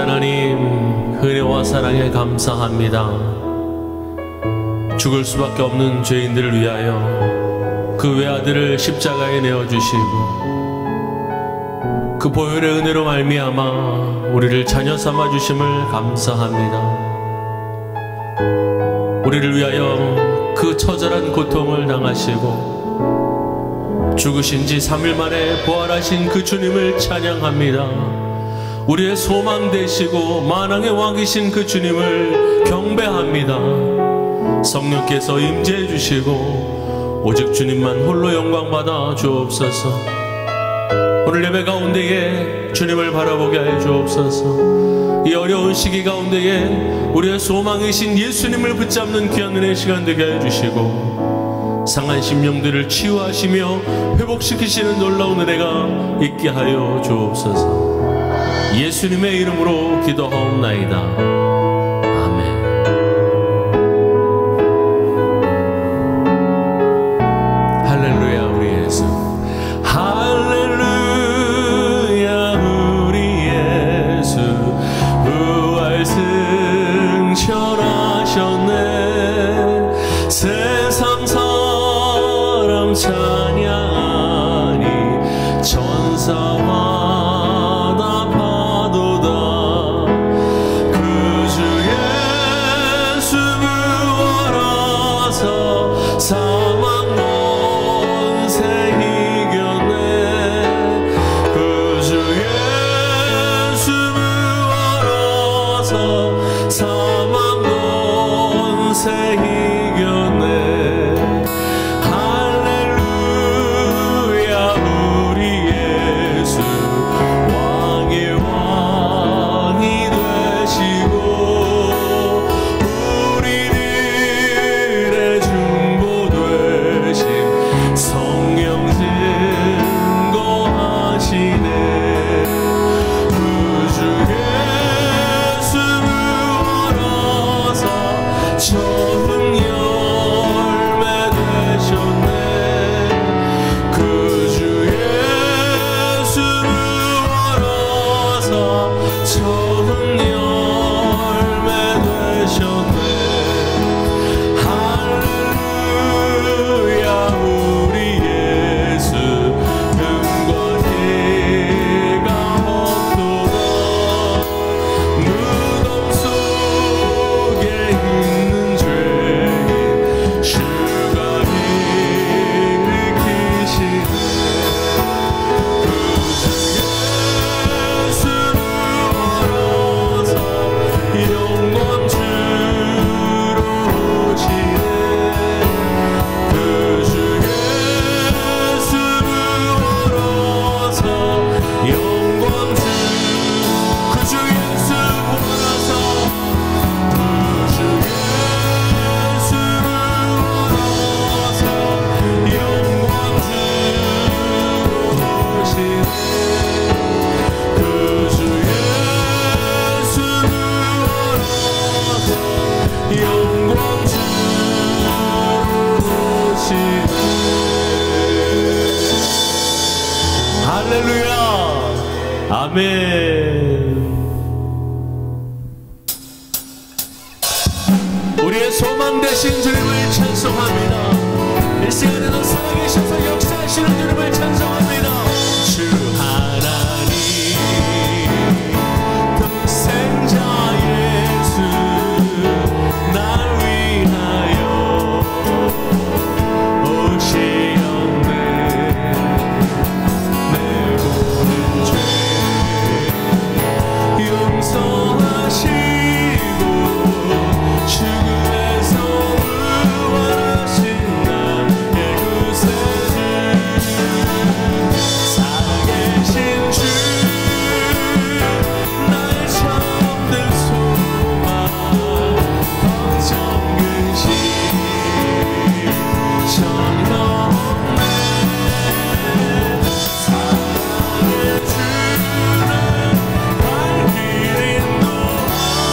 하나님, 은혜와 사랑에 감사합니다. 죽을 수밖에 없는 죄인들을 위하여 그 외아들을 십자가에 내어주시고 그 보혈의 은혜로 말미암아 우리를 자녀 삼아주심을 감사합니다. 우리를 위하여 그 처절한 고통을 당하시고 죽으신 지 3일 만에 부활하신 그 주님을 찬양합니다. 우리의 소망 되시고 만왕의 왕이신 그 주님을 경배합니다. 성령께서 임재해 주시고 오직 주님만 홀로 영광 받아 주옵소서. 오늘 예배 가운데에 주님을 바라보게 하여 주옵소서. 이 어려운 시기 가운데에 우리의 소망이신 예수님을 붙잡는 귀한 은혜의 시간 되게 하여 주시고 상한 심령들을 치유하시며 회복시키시는 놀라운 은혜가 있게 하여 주옵소서. 예수님의 이름으로 기도하옵나이다. 아멘. 할렐루야 우리 예수. 할렐루야 우리 예수. 부활 승천하셨네. 세상 사람 찬양하니 천사와 아멘. 우리의 소망 되신 주님을 찬송합니다. 이 시간에도 살아계셔서 역사하시는 주님을 찬송합니다. 주 하나님 독생자 예수 날 위하여 오시었네. 내 모든 죄 용서하시고 죽음에서 부활하신 나의 구세주 살아계신 주 나의 참된 소망 걱정 근심 전혀 없네. 사랑의 주는 날 길 인도하시네.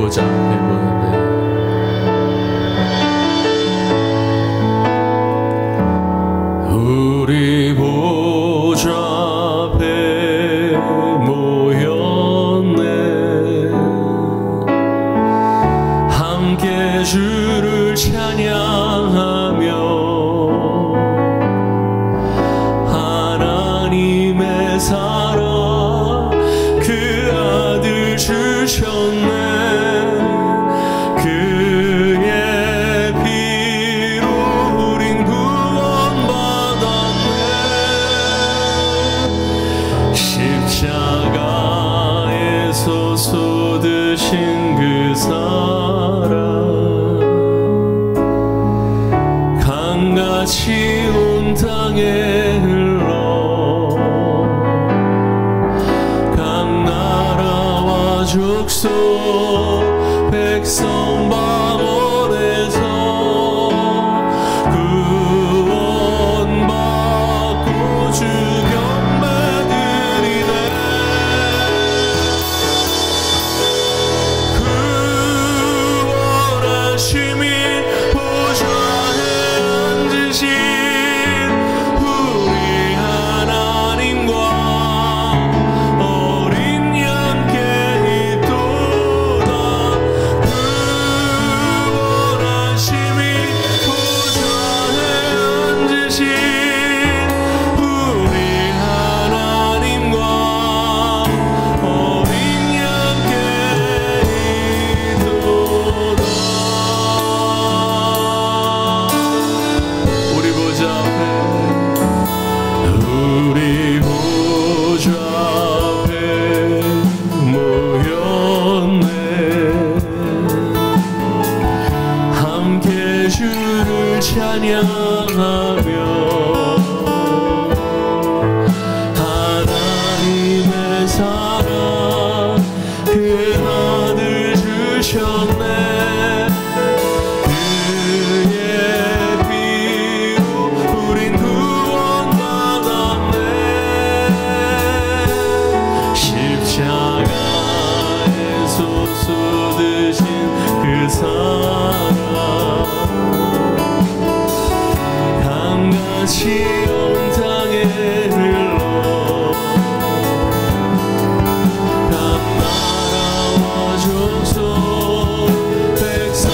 보좌 앞에 모였네. 우리 보좌 앞에 모였네. 함께 주를 찬양하며 하나님의 사랑 그 아들 주셨네. 십자가에서 쏟으신 그 사랑 강같이 온 땅에 흘러 각 나라와 족속 백성 방언에서 구원받고 주 우리 보좌 앞에 모였네. 함께 주를 찬양하며 하나님의 사랑 그 아들 주셨네. 십자가에서 쏟으신 그 사랑 강같이 온 땅에 흘러 각 나라와 족속 백성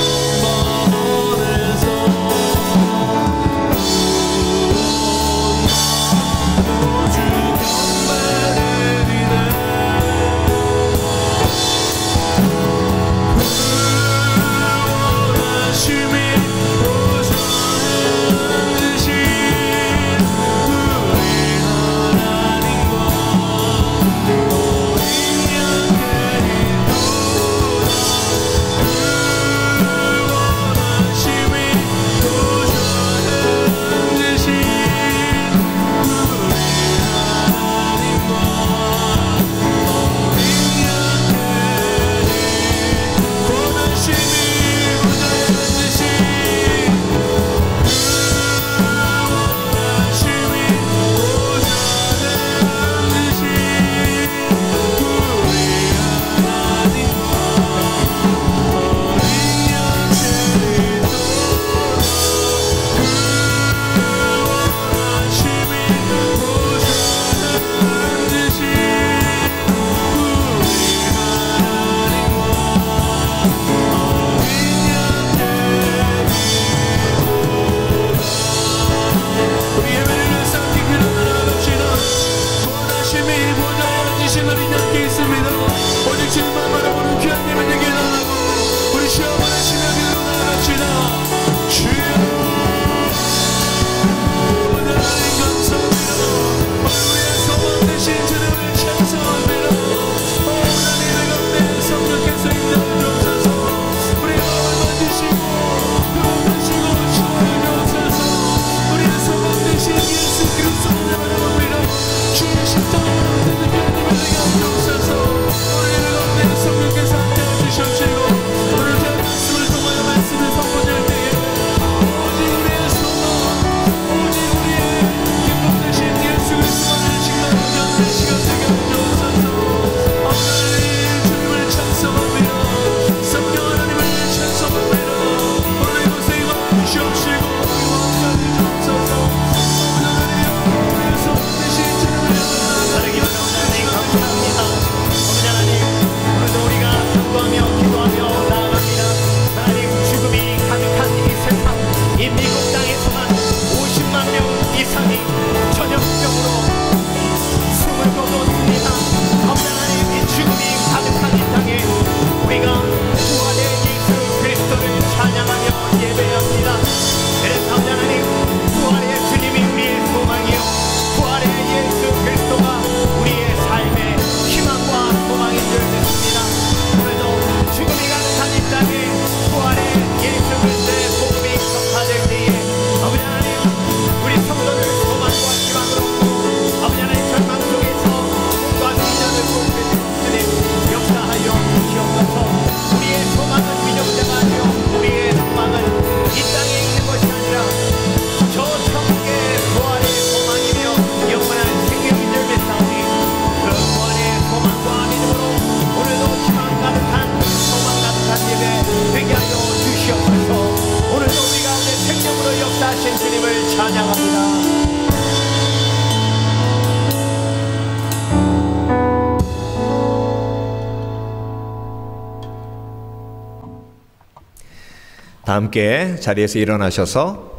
다 함께 자리에서 일어나셔서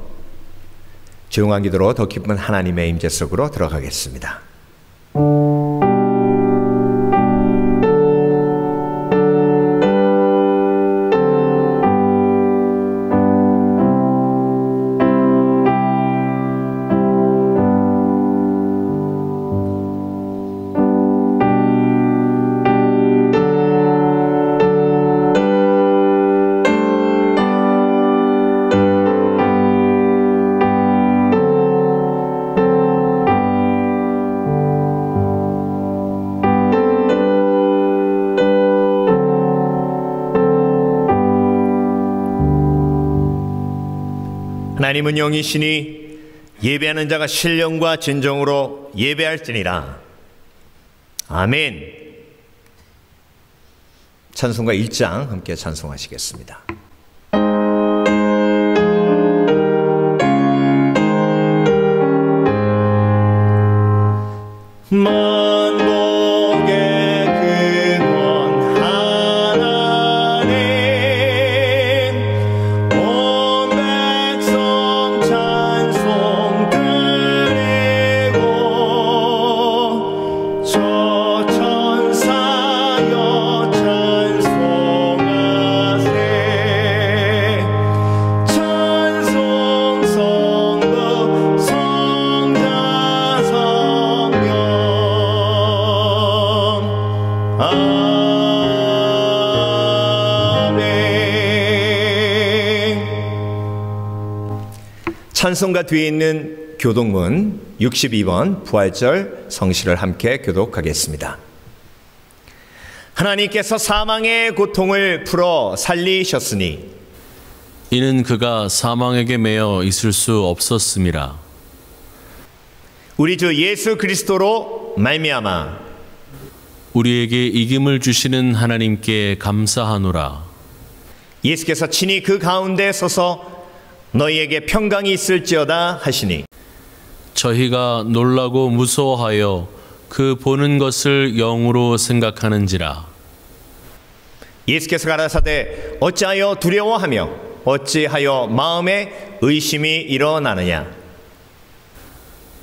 조용한 기도로 더 깊은 하나님의 임재 속으로 들어가겠습니다. 하나님은 영이시니 예배하는 자가 신령과 진정으로 예배할지니라. 아멘. 찬송가 1장 함께 찬송하시겠습니다. 찬송가 뒤에 있는 교독문 62번 부활절 성시를 함께 교독하겠습니다. 하나님께서 사망의 고통을 풀어 살리셨으니 이는 그가 사망에게 매여 있을 수 없었음이라. 우리 주 예수 그리스도로 말미암아 우리에게 이김을 주시는 하나님께 감사하노라. 예수께서 친히 그 가운데 서서 너희에게 평강이 있을지어다 하시니 저희가 놀라고 무서워하여 그 보는 것을 영으로 생각하는지라. 예수께서 가라사대 어찌하여 두려워하며 어찌하여 마음에 의심이 일어나느냐.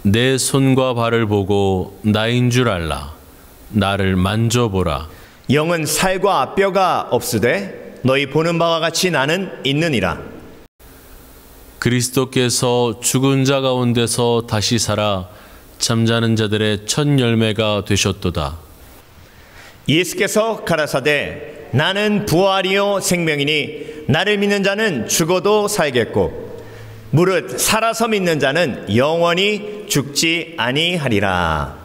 내 손과 발을 보고 나인 줄 알라. 나를 만져보라. 영은 살과 뼈가 없으되 너희 보는 바와 같이 나는 있느니라. 그리스도께서 죽은 자 가운데서 다시 살아 잠자는 자들의 첫 열매가 되셨도다. 예수께서 가라사대 나는 부활이요 생명이니 나를 믿는 자는 죽어도 살겠고 무릇 살아서 믿는 자는 영원히 죽지 아니하리라.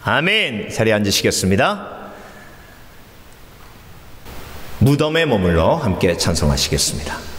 아멘. 자리에 앉으시겠습니다. 무덤에 머물러 함께 찬송하시겠습니다.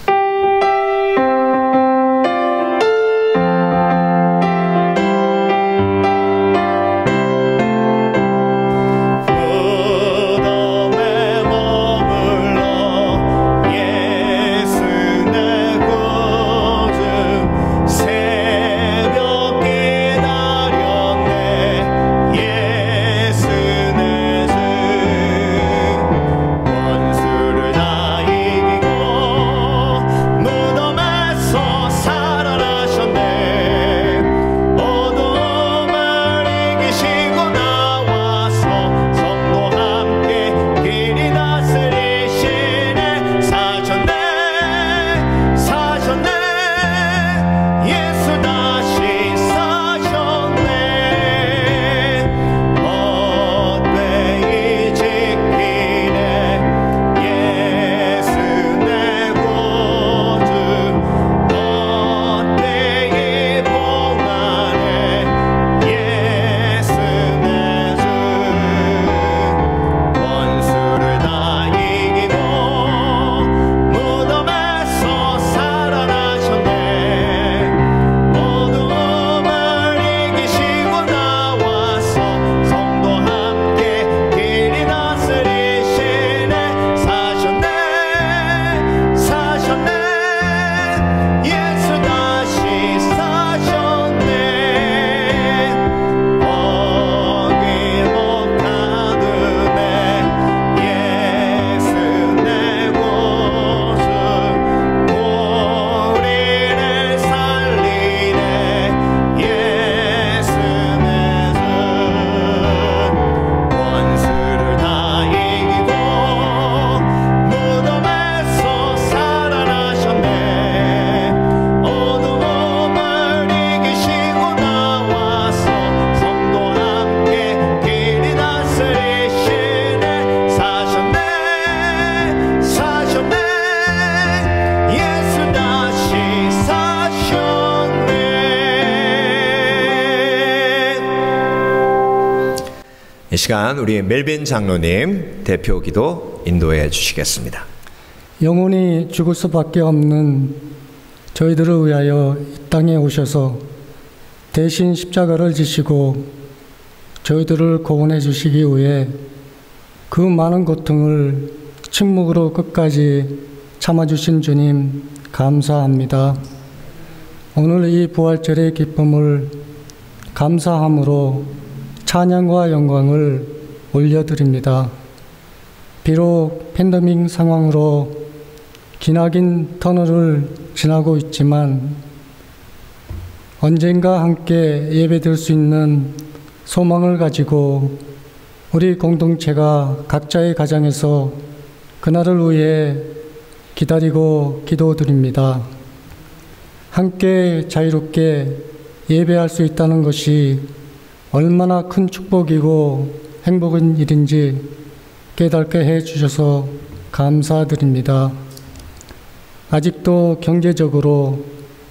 이 시간 우리 멜빈 장로님 대표 기도 인도해 주시겠습니다. 영원히 죽을 수밖에 없는 저희들을 위하여 이 땅에 오셔서 대신 십자가를 지시고 저희들을 구원해 주시기 위해 그 많은 고통을 침묵으로 끝까지 참아주신 주님 감사합니다. 오늘 이 부활절의 기쁨을 감사함으로 찬양과 영광을 올려드립니다. 비록 팬데믹 상황으로 기나긴 터널을 지나고 있지만 언젠가 함께 예배드릴 수 있는 소망을 가지고 우리 공동체가 각자의 가정에서 그날을 위해 기다리고 기도드립니다. 함께 자유롭게 예배할 수 있다는 것이 얼마나 큰 축복이고 행복한 일인지 깨닫게 해주셔서 감사드립니다. 아직도 경제적으로,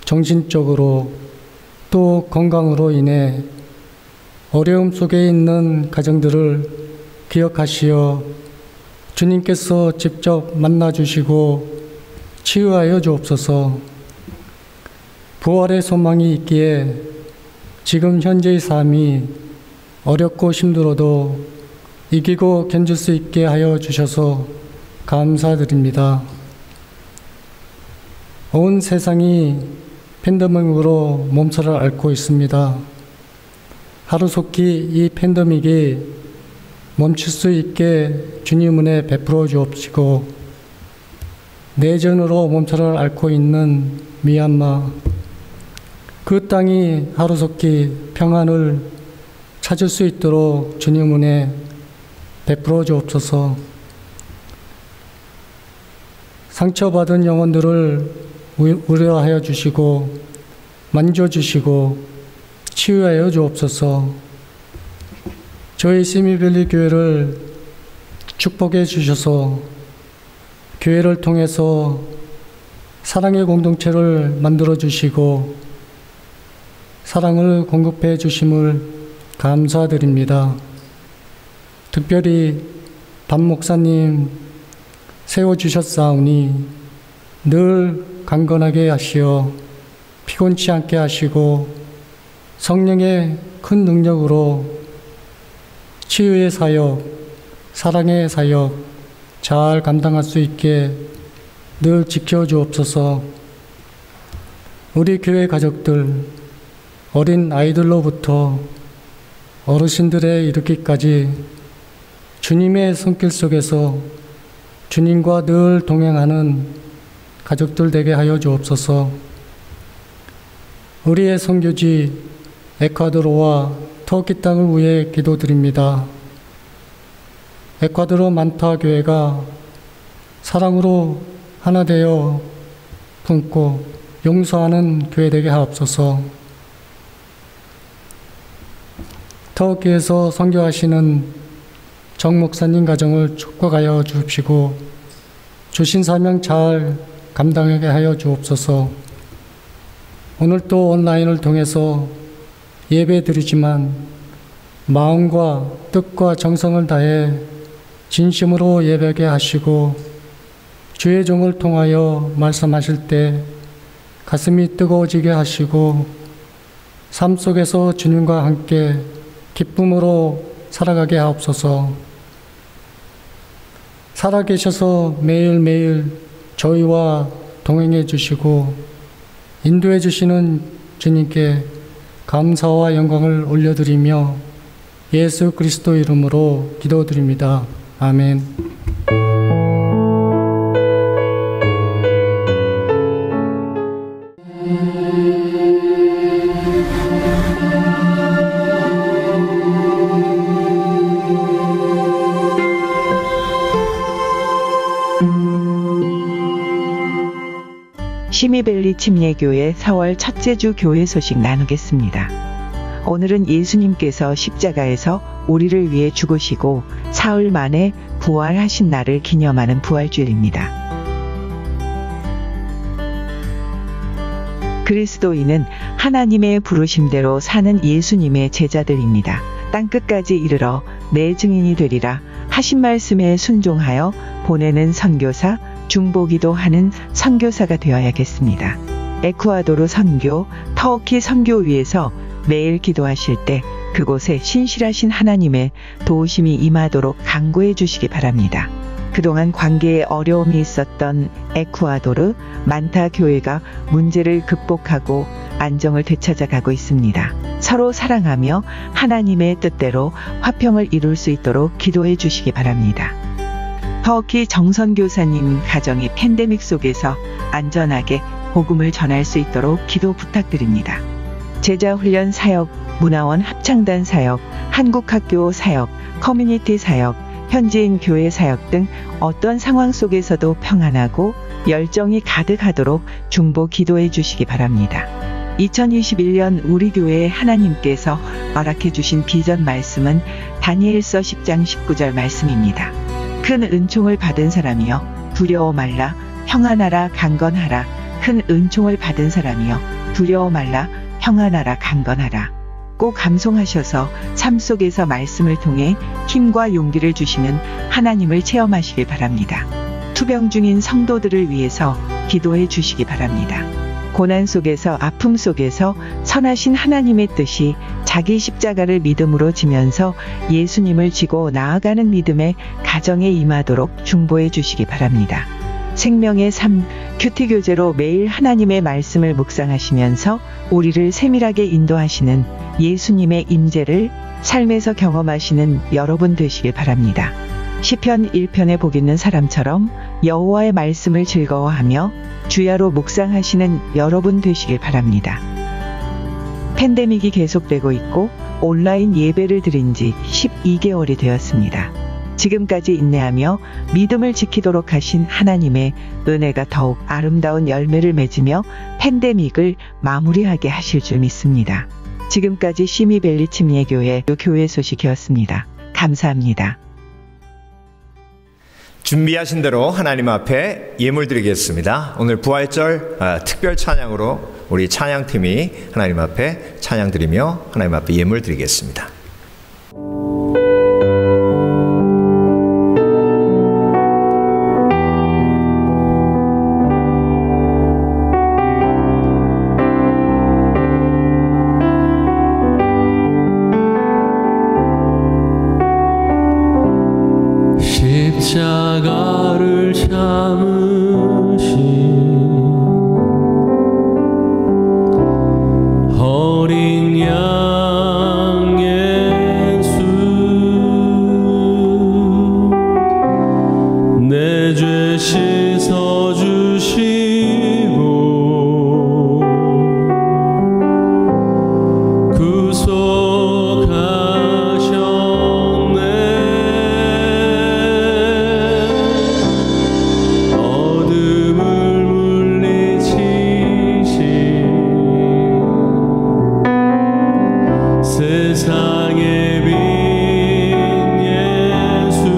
정신적으로, 또 건강으로 인해 어려움 속에 있는 가정들을 기억하시어 주님께서 직접 만나주시고 치유하여 주옵소서. 부활의 소망이 있기에 지금 현재의 삶이 어렵고 힘들어도 이기고 견딜 수 있게 하여 주셔서 감사드립니다. 온 세상이 팬데믹으로 몸살을 앓고 있습니다. 하루속히 이 팬데믹이 멈출 수 있게 주님 은혜 베풀어 주옵시고 내전으로 몸살을 앓고 있는 미얀마 그 땅이 하루속히 평안을 찾을 수 있도록 주님 은혜 베풀어 주옵소서. 상처받은 영혼들을 위로하여 주시고 만져주시고 치유하여 주옵소서. 저희 시미밸리 교회를 축복해 주셔서 교회를 통해서 사랑의 공동체를 만들어 주시고 사랑을 공급해 주심을 감사드립니다. 특별히 반 목사님 세워주셨사오니 늘 강건하게 하시어 피곤치 않게 하시고 성령의 큰 능력으로 치유의 사역, 사랑의 사역 잘 감당할 수 있게 늘 지켜주옵소서. 우리 교회 가족들, 어린 아이들로부터 어르신들에 이르기까지 주님의 손길 속에서 주님과 늘 동행하는 가족들 되게 하여 주옵소서. 우리의 선교지 에콰도르와 터키 땅을 위해 기도드립니다. 에콰도르 만타 교회가 사랑으로 하나 되어 품고 용서하는 교회 되게 하옵소서. 터키에서 선교하시는 정 목사님 가정을 축복하여 주십시고 주신 사명 잘 감당하게 하여 주옵소서. 오늘 또 온라인을 통해서 예배 드리지만 마음과 뜻과 정성을 다해 진심으로 예배하게 하시고 주의 종을 통하여 말씀하실 때 가슴이 뜨거워지게 하시고 삶 속에서 주님과 함께 기쁨으로 살아가게 하옵소서. 살아계셔서 매일매일 저희와 동행해 주시고 인도해 주시는 주님께 감사와 영광을 올려드리며 예수 그리스도 이름으로 기도드립니다. 아멘. '시미밸리 침례교회 4월 첫째 주 교회 소식 나누겠습니다. 오늘은 예수님께서 십자가에서 우리를 위해 죽으시고 사흘 만에 부활하신 날을 기념하는 부활주일입니다. 그리스도인은 하나님의 부르심대로 사는 예수님의 제자들입니다. 땅끝까지 이르러 내 증인이 되리라 하신 말씀에 순종하여 보내는 선교사, 중보기도 하는 선교사가 되어야겠습니다. 에쿠아도르 선교, 터키 선교 위에서 매일 기도하실 때 그곳에 신실하신 하나님의 도우심이 임하도록 간구해 주시기 바랍니다. 그동안 관계에 어려움이 있었던 에쿠아도르 만타 교회가 문제를 극복하고 안정을 되찾아가고 있습니다. 서로 사랑하며 하나님의 뜻대로 화평을 이룰 수 있도록 기도해 주시기 바랍니다. 터키 정선교사님 가정이 팬데믹 속에서 안전하게 복음을 전할 수 있도록 기도 부탁드립니다. 제자훈련 사역, 문화원 합창단 사역, 한국학교 사역, 커뮤니티 사역, 현지인 교회 사역 등 어떤 상황 속에서도 평안하고 열정이 가득하도록 중보 기도해 주시기 바랍니다. 2021년 우리 교회에 하나님께서 허락해 주신 비전 말씀은 다니엘서 10장 19절 말씀입니다. 큰 은총을 받은 사람이여 두려워 말라 평안하라 강건하라. 큰 은총을 받은 사람이여 두려워 말라 평안하라 강건하라. 꼭 감송하셔서 삶 속에서 말씀을 통해 힘과 용기를 주시는 하나님을 체험하시길 바랍니다. 투병 중인 성도들을 위해서 기도해 주시기 바랍니다. 고난 속에서 아픔 속에서 선하신 하나님의 뜻이 자기 십자가를 믿음으로 지면서 예수님을 지고 나아가는 믿음의 가정에 임하도록 중보해 주시기 바랍니다. 생명의 삶 큐티 교제로 매일 하나님의 말씀을 묵상하시면서 우리를 세밀하게 인도하시는 예수님의 임재를 삶에서 경험하시는 여러분 되시길 바랍니다. 시편 1편에 복 있는 사람처럼 여호와의 말씀을 즐거워하며 주야로 묵상하시는 여러분 되시길 바랍니다. 팬데믹이 계속되고 있고 온라인 예배를 드린 지 12개월이 되었습니다. 지금까지 인내하며 믿음을 지키도록 하신 하나님의 은혜가 더욱 아름다운 열매를 맺으며 팬데믹을 마무리하게 하실 줄 믿습니다. 지금까지 시미벨리 침례교회 교회 소식이었습니다. 감사합니다. 준비하신 대로 하나님 앞에 예물 드리겠습니다. 오늘 부활절 특별 찬양으로 우리 찬양팀이 하나님 앞에 찬양 드리며 하나님 앞에 예물 드리겠습니다. 십자가를 참으신 어린 양 예수 내 죄 씻어주시고 세상의 빛 예수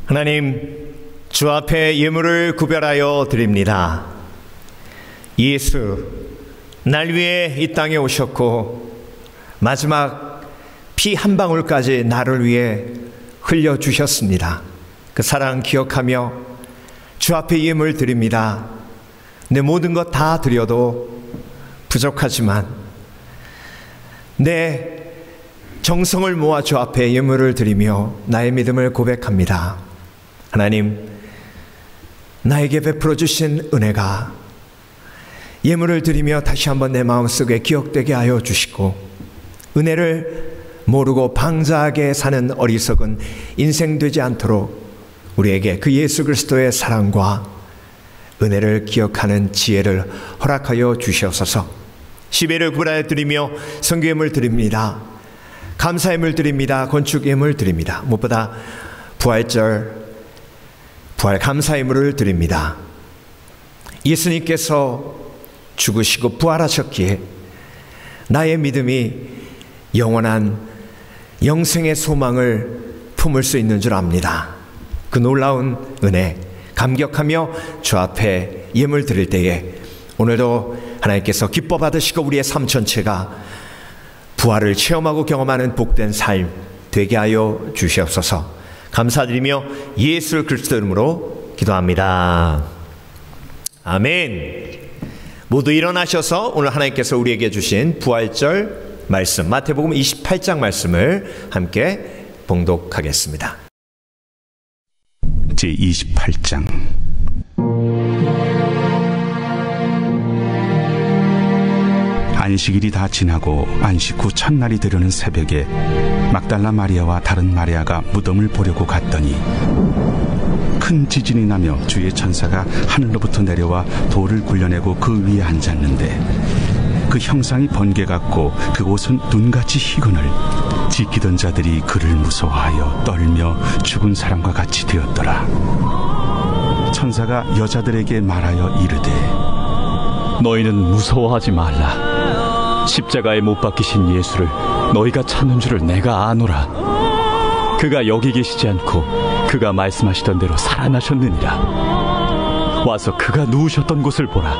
하나님, 주 앞에 예물을 구별하여 드립니다. 예수, 날 위해 이 땅에 오셨고 마지막 피 한 방울까지 나를 위해 흘려주셨습니다. 그 사랑 기억하며 주 앞에 예물 드립니다. 내 모든 것 다 드려도 부족하지만 내 정성을 모아 주 앞에 예물을 드리며 나의 믿음을 고백합니다. 하나님, 나에게 베풀어 주신 은혜가 예물을 드리며 다시 한번 내 마음속에 기억되게 하여 주시고, 은혜를 모르고 방자하게 사는 어리석은 인생 되지 않도록 우리에게 그 예수 그리스도의 사랑과 은혜를 기억하는 지혜를 허락하여 주시옵소서. 시배를 구별하여 드리며 성교예물 드립니다. 감사예물 드립니다. 건축예물 드립니다. 무엇보다 부활절 부활 감사예물을 드립니다. 예수님께서 죽으시고 부활하셨기에 나의 믿음이 영원한 영생의 소망을 품을 수 있는 줄 압니다. 그 놀라운 은혜 감격하며 주 앞에 예물 드릴 때에 오늘도 하나님께서 기뻐 받으시고 우리의 삶 전체가 부활을 체험하고 경험하는 복된 삶 되게 하여 주시옵소서. 감사드리며 예수 그리스도 이름으로 기도합니다. 아멘. 모두 일어나셔서 오늘 하나님께서 우리에게 주신 부활절 말씀, 마태복음 28장 말씀을 함께 봉독하겠습니다. 제28장. 안식일이 다 지나고 안식 후 첫날이 되려는 새벽에 막달라 마리아와 다른 마리아가 무덤을 보려고 갔더니 큰 지진이 나며 주의 천사가 하늘로부터 내려와 돌을 굴려내고 그 위에 앉았는데 그 형상이 번개 같고 그 옷은 눈같이 희거늘 지키던 자들이 그를 무서워하여 떨며 죽은 사람과 같이 되었더라. 천사가 여자들에게 말하여 이르되 너희는 무서워하지 말라. 십자가에 못 박히신 예수를 너희가 찾는 줄을 내가 아노라. 그가 여기 계시지 않고 그가 말씀하시던 대로 살아나셨느니라. 와서 그가 누우셨던 곳을 보라.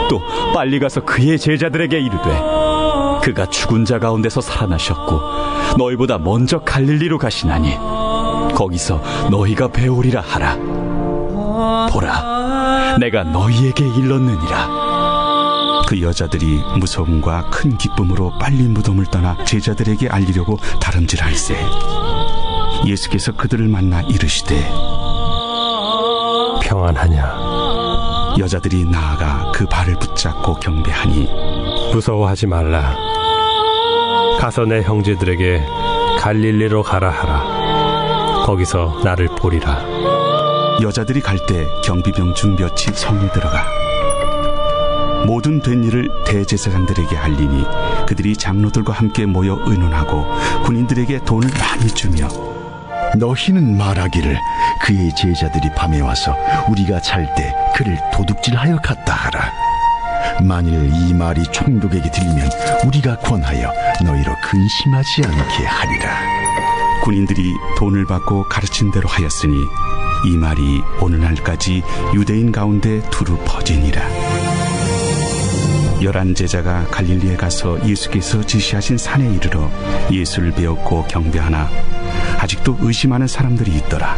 또 빨리 가서 그의 제자들에게 이르되 그가 죽은 자 가운데서 살아나셨고 너희보다 먼저 갈릴리로 가시나니 거기서 너희가 배우리라 하라. 보라, 내가 너희에게 일렀느니라. 그 여자들이 무서움과 큰 기쁨으로 빨리 무덤을 떠나 제자들에게 알리려고 다름질할세 예수께서 그들을 만나 이르시되 평안하냐? 여자들이 나아가 그 발을 붙잡고 경배하니 무서워하지 말라. 가서 내 형제들에게 갈릴리로 가라 하라. 거기서 나를 보리라. 여자들이 갈 때 경비병 중 몇이 성에 들어가 모든 된 일을 대제사장들에게 알리니 그들이 장로들과 함께 모여 의논하고 군인들에게 돈을 많이 주며 너희는 말하기를 그의 제자들이 밤에 와서 우리가 잘 때 그를 도둑질하여 갔다 하라. 만일 이 말이 총독에게 들리면 우리가 권하여 너희로 근심하지 않게 하리라. 군인들이 돈을 받고 가르친 대로 하였으니 이 말이 오늘날까지 유대인 가운데 두루 퍼지니라. 11 제자가 갈릴리에 가서 예수께서 지시하신 산에 이르러 예수를 배웠고 경배하나 아직도 의심하는 사람들이 있더라.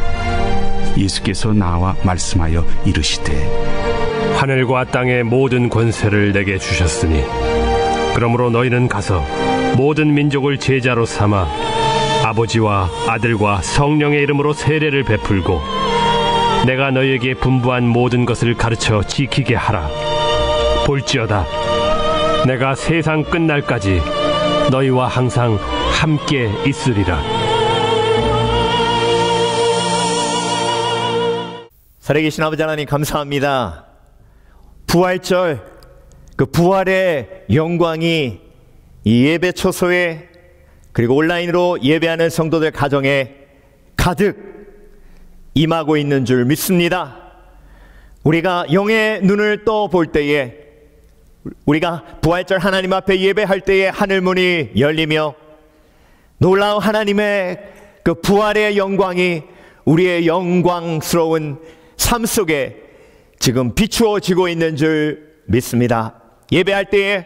예수께서 나와 말씀하여 이르시되 하늘과 땅의 모든 권세를 내게 주셨으니 그러므로 너희는 가서 모든 민족을 제자로 삼아 아버지와 아들과 성령의 이름으로 세례를 베풀고 내가 너희에게 분부한 모든 것을 가르쳐 지키게 하라. 볼지어다 내가 세상 끝날까지 너희와 항상 함께 있으리라. 살아계신 아버지 하나님 감사합니다. 부활절 그 부활의 영광이 이 예배 초소에 그리고 온라인으로 예배하는 성도들 가정에 가득 임하고 있는 줄 믿습니다. 우리가 영의 눈을 떠 볼 때에 우리가 부활절 하나님 앞에 예배할 때에 하늘문이 열리며 놀라운 하나님의 그 부활의 영광이 우리의 영광스러운 삶 속에 지금 비추어지고 있는 줄 믿습니다. 예배할 때에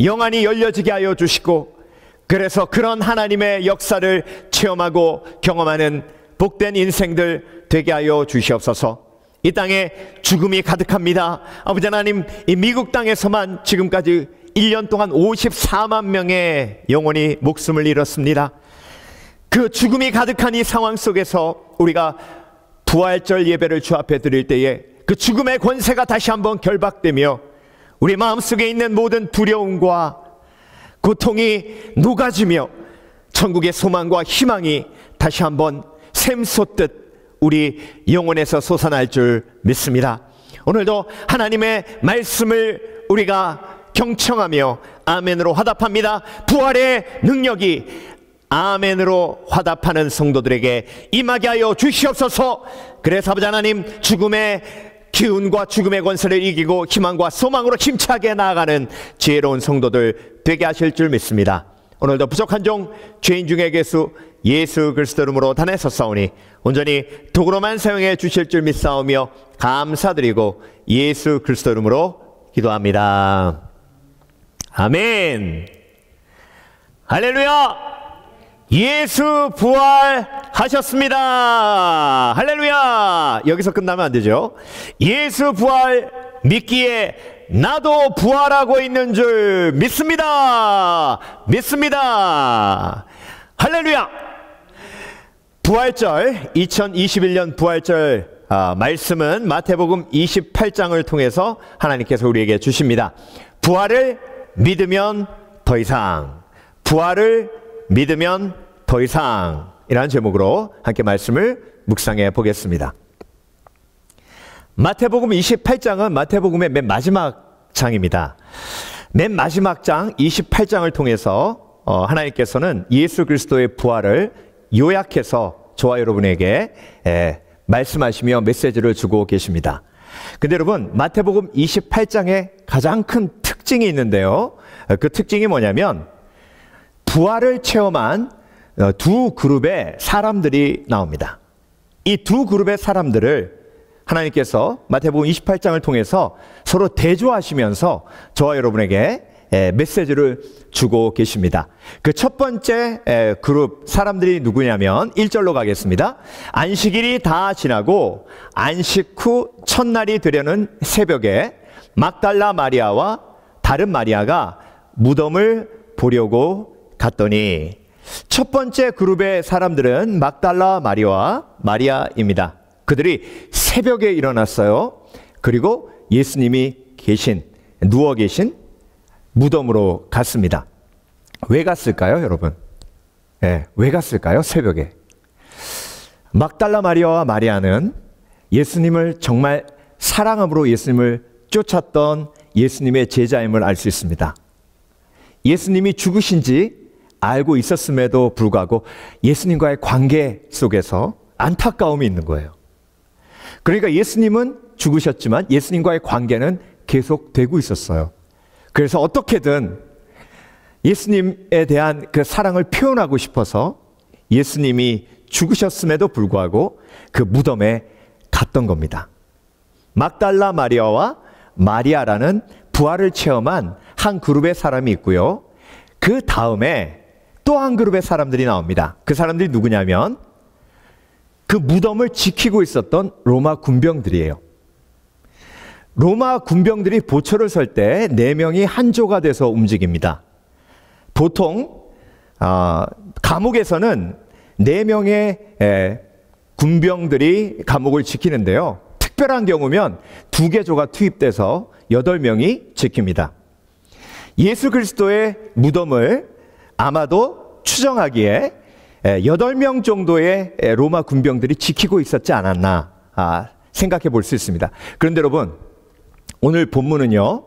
영안이 열려지게 하여 주시고, 그래서 그런 하나님의 역사를 체험하고 경험하는 복된 인생들 되게 하여 주시옵소서. 이 땅에 죽음이 가득합니다. 아버지 하나님, 이 미국 땅에서만 지금까지 1년 동안 54만 명의 영혼이 목숨을 잃었습니다. 그 죽음이 가득한 이 상황 속에서 우리가 부활절 예배를 주 앞에 드릴 때에 그 죽음의 권세가 다시 한번 결박되며 우리 마음속에 있는 모든 두려움과 고통이 녹아지며 천국의 소망과 희망이 다시 한번 샘솟듯 우리 영혼에서 솟아날 줄 믿습니다. 오늘도 하나님의 말씀을 우리가 경청하며 아멘으로 화답합니다. 부활의 능력이 아멘으로 화답하는 성도들에게 임하게 하여 주시옵소서. 그래서 아버지 하나님, 죽음의 기운과 죽음의 권세를 이기고 희망과 소망으로 힘차게 나아가는 지혜로운 성도들 되게 하실 줄 믿습니다. 오늘도 부족한 종 죄인 중에 계수 예수 그리스도 이름으로 단에서사오니 온전히 도구로만 사용해 주실 줄 믿사오며 감사드리고 예수 그리스도 이름으로 기도합니다. 아멘. 할렐루야. 예수 부활하셨습니다. 할렐루야. 여기서 끝나면 안 되죠. 예수 부활 믿기에 나도 부활하고 있는 줄 믿습니다. 믿습니다. 할렐루야. 부활절, 2021년 부활절 말씀은 마태복음 28장을 통해서 하나님께서 우리에게 주십니다. 부활을 믿으면 더 이상, 부활을 믿으면 더 이상, 이라는 제목으로 함께 말씀을 묵상해 보겠습니다. 마태복음 28장은 마태복음의 맨 마지막 장입니다. 맨 마지막 장 28장을 통해서 하나님께서는 예수 그리스도의 부활을 요약해서 저와 여러분에게 말씀하시며 메시지를 주고 계십니다. 근데 여러분, 마태복음 28장에 가장 큰 특징이 있는데요. 그 특징이 뭐냐면 부활을 체험한 두 그룹의 사람들이 나옵니다. 이 두 그룹의 사람들을 하나님께서 마태복음 28장을 통해서 서로 대조하시면서 저와 여러분에게 메시지를 주고 계십니다. 그 첫 번째 그룹 사람들이 누구냐면 1절로 가겠습니다. 안식일이 다 지나고 안식 후 첫날이 되려는 새벽에 막달라 마리아와 다른 마리아가 무덤을 보려고 갔더니, 첫 번째 그룹의 사람들은 막달라 마리아와 마리아입니다. 그들이 새벽에 일어났어요. 그리고 예수님이 누워 계신 무덤으로 갔습니다. 왜 갔을까요, 여러분? 왜 갔을까요, 새벽에? 막달라 마리아와 마리아는 예수님을 정말 사랑함으로 예수님을 쫓았던 예수님의 제자임을 알 수 있습니다. 예수님이 죽으신지 알고 있었음에도 불구하고 예수님과의 관계 속에서 안타까움이 있는 거예요. 그러니까 예수님은 죽으셨지만 예수님과의 관계는 계속되고 있었어요. 그래서 어떻게든 예수님에 대한 그 사랑을 표현하고 싶어서 예수님이 죽으셨음에도 불구하고 그 무덤에 갔던 겁니다. 막달라 마리아와 마리아라는 부활을 체험한 한 그룹의 사람이 있고요. 그 다음에 또 한 그룹의 사람들이 나옵니다. 그 사람들이 누구냐면 그 무덤을 지키고 있었던 로마 군병들이에요. 로마 군병들이 보초를 설 때 4명이 한 조가 돼서 움직입니다. 보통 감옥에서는 4명의 군병들이 감옥을 지키는데요. 특별한 경우면 2개조가 투입돼서 8명이 지킵니다. 예수 그리스도의 무덤을 아마도 추정하기에 8명 정도의 로마 군병들이 지키고 있었지 않았나 생각해 볼 수 있습니다. 그런데 여러분, 오늘 본문은요,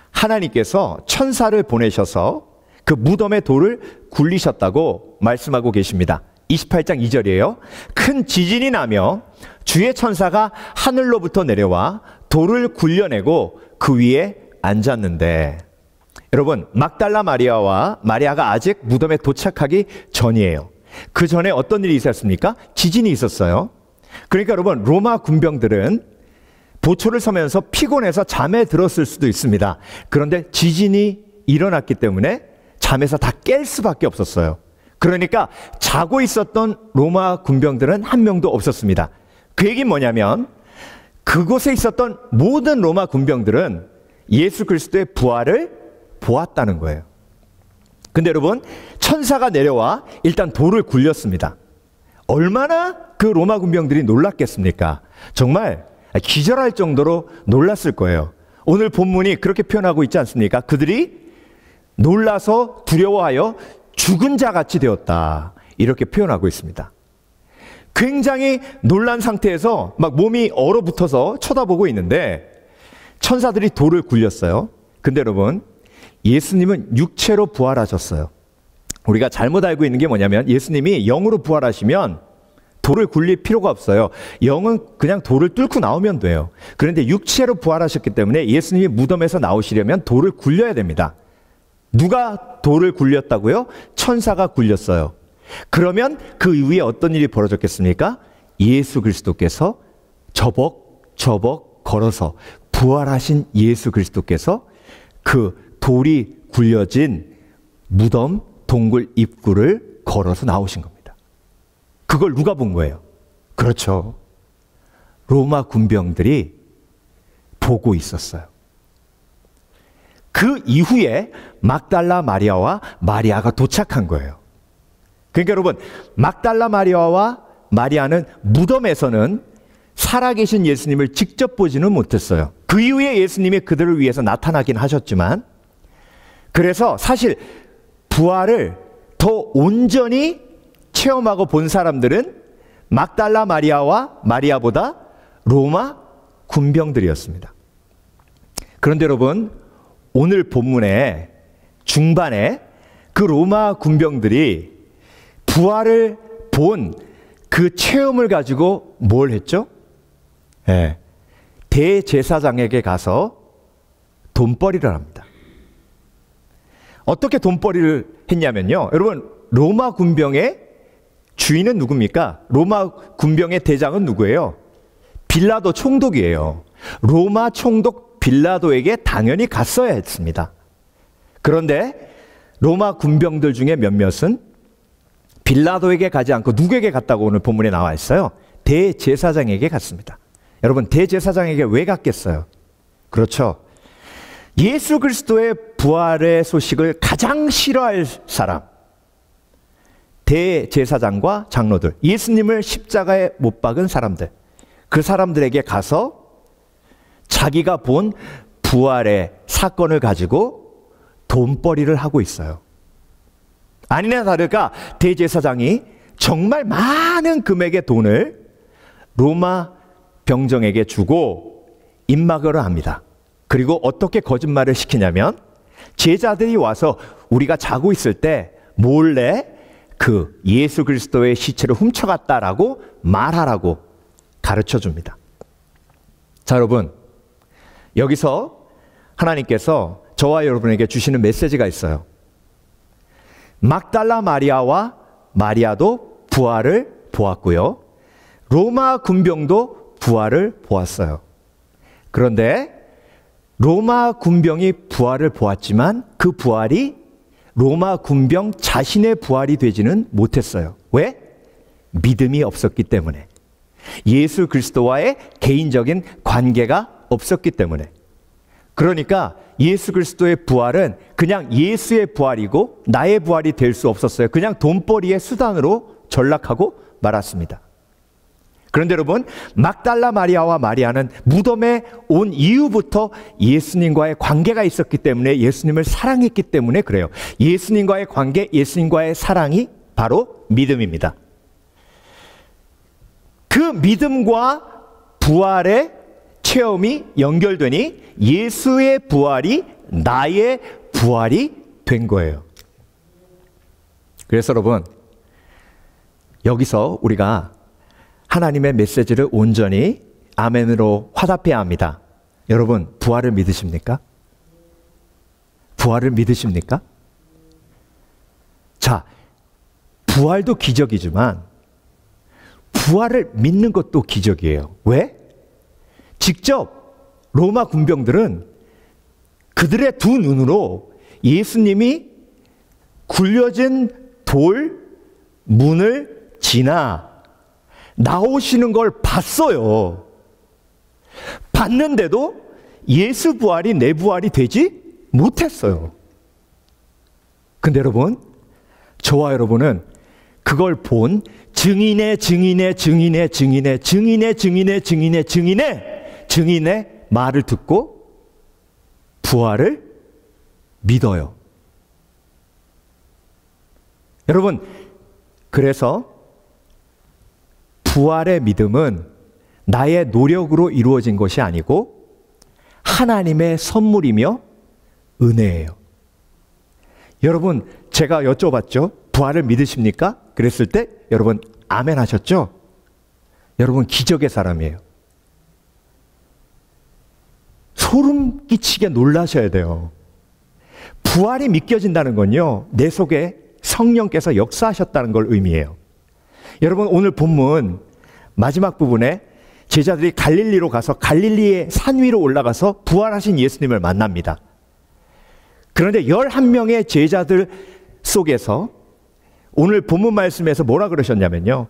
하나님께서 천사를 보내셔서 그 무덤의 돌을 굴리셨다고 말씀하고 계십니다. 28장 2절이에요. 큰 지진이 나며 주의 천사가 하늘로부터 내려와 돌을 굴려내고 그 위에 앉았는데, 여러분, 막달라 마리아와 마리아가 아직 무덤에 도착하기 전이에요. 그 전에 어떤 일이 있었습니까? 지진이 있었어요. 그러니까 여러분, 로마 군병들은 보초를 서면서 피곤해서 잠에 들었을 수도 있습니다. 그런데 지진이 일어났기 때문에 잠에서 다 깰 수밖에 없었어요. 그러니까 자고 있었던 로마 군병들은 한 명도 없었습니다. 그 얘기는 뭐냐면 그곳에 있었던 모든 로마 군병들은 예수 그리스도의 부활을 보았다는 거예요. 근데 여러분, 천사가 내려와 일단 돌을 굴렸습니다. 얼마나 그 로마 군병들이 놀랐겠습니까? 정말 기절할 정도로 놀랐을 거예요. 오늘 본문이 그렇게 표현하고 있지 않습니까? 그들이 놀라서 두려워하여 죽은 자 같이 되었다, 이렇게 표현하고 있습니다. 굉장히 놀란 상태에서 막 몸이 얼어붙어서 쳐다보고 있는데 천사들이 돌을 굴렸어요. 근데 여러분, 예수님은 육체로 부활하셨어요. 우리가 잘못 알고 있는 게 뭐냐면 예수님이 영으로 부활하시면 돌을 굴릴 필요가 없어요. 영은 그냥 돌을 뚫고 나오면 돼요. 그런데 육체로 부활하셨기 때문에 예수님이 무덤에서 나오시려면 돌을 굴려야 됩니다. 누가 돌을 굴렸다고요? 천사가 굴렸어요. 그러면 그 이후에 어떤 일이 벌어졌겠습니까? 예수 그리스도께서 저벅저벅 걸어서, 부활하신 예수 그리스도께서 그 돌이 굴려진 무덤 동굴 입구를 걸어서 나오신 겁니다. 그걸 누가 본 거예요? 그렇죠, 로마 군병들이 보고 있었어요. 그 이후에 막달라 마리아와 마리아가 도착한 거예요. 그러니까 여러분, 막달라 마리아와 마리아는 무덤에서는 살아계신 예수님을 직접 보지는 못했어요. 그 이후에 예수님이 그들을 위해서 나타나긴 하셨지만, 그래서 사실 부활을 더 온전히 체험하고 본 사람들은 막달라 마리아와 마리아보다 로마 군병들이었습니다. 그런데 여러분, 오늘 본문의 중반에 그 로마 군병들이 부활을 본 그 체험을 가지고 뭘 했죠? 네, 대제사장에게 가서 돈벌이를 합니다. 어떻게 돈벌이를 했냐면요, 여러분, 로마 군병의 주인은 누굽니까? 로마 군병의 대장은 누구예요? 빌라도 총독이에요. 로마 총독 빌라도에게 당연히 갔어야 했습니다. 그런데 로마 군병들 중에 몇몇은 빌라도에게 가지 않고 누구에게 갔다고 오늘 본문에 나와 있어요? 대제사장에게 갔습니다. 여러분, 대제사장에게 왜 갔겠어요? 그렇죠, 예수 그리스도의 부활의 소식을 가장 싫어할 사람, 대제사장과 장로들, 예수님을 십자가에 못 박은 사람들, 그 사람들에게 가서 자기가 본 부활의 사건을 가지고 돈벌이를 하고 있어요. 아니나 다를까 대제사장이 정말 많은 금액의 돈을 로마 병정에게 주고 입막으로 합니다. 그리고 어떻게 거짓말을 시키냐면 제자들이 와서 우리가 자고 있을 때 몰래 그 예수 그리스도의 시체를 훔쳐갔다라고 말하라고 가르쳐 줍니다. 자, 여러분, 여기서 하나님께서 저와 여러분에게 주시는 메시지가 있어요. 막달라 마리아와 마리아도 부활을 보았고요, 로마 군병도 부활을 보았어요. 그런데 로마 군병이 부활을 보았지만 그 부활이 로마 군병 자신의 부활이 되지는 못했어요. 왜? 믿음이 없었기 때문에. 예수 그리스도와의 개인적인 관계가 없었기 때문에. 그러니까 예수 그리스도의 부활은 그냥 예수의 부활이고 나의 부활이 될 수 없었어요. 그냥 돈벌이의 수단으로 전락하고 말았습니다. 그런데 여러분, 막달라 마리아와 마리아는 무덤에 온 이후부터 예수님과의 관계가 있었기 때문에, 예수님을 사랑했기 때문에 그래요. 예수님과의 관계, 예수님과의 사랑이 바로 믿음입니다. 그 믿음과 부활의 체험이 연결되니 예수의 부활이 나의 부활이 된 거예요. 그래서 여러분, 여기서 우리가 하나님의 메시지를 온전히 아멘으로 화답해야 합니다. 여러분, 부활을 믿으십니까? 부활을 믿으십니까? 자, 부활도 기적이지만 부활을 믿는 것도 기적이에요. 왜? 직접 로마 군병들은 그들의 두 눈으로 예수님이 굴려진 돌 문을 지나 나오시는 걸 봤어요. 봤는데도 예수 부활이 내 부활이 되지 못했어요. 근데 여러분, 저와 여러분은 그걸 본 증인의 말을 듣고 부활을 믿어요. 여러분, 그래서 부활의 믿음은 나의 노력으로 이루어진 것이 아니고 하나님의 선물이며 은혜예요. 여러분, 제가 여쭤봤죠. 부활을 믿으십니까? 그랬을 때 여러분 아멘 하셨죠? 여러분 기적의 사람이에요. 소름 끼치게 놀라셔야 돼요. 부활이 믿겨진다는 건요, 내 속에 성령께서 역사하셨다는 걸 의미해요. 여러분, 오늘 본문 마지막 부분에 제자들이 갈릴리로 가서 갈릴리의 산 위로 올라가서 부활하신 예수님을 만납니다. 그런데 11명의 제자들 속에서 오늘 본문 말씀에서 뭐라 그러셨냐면요,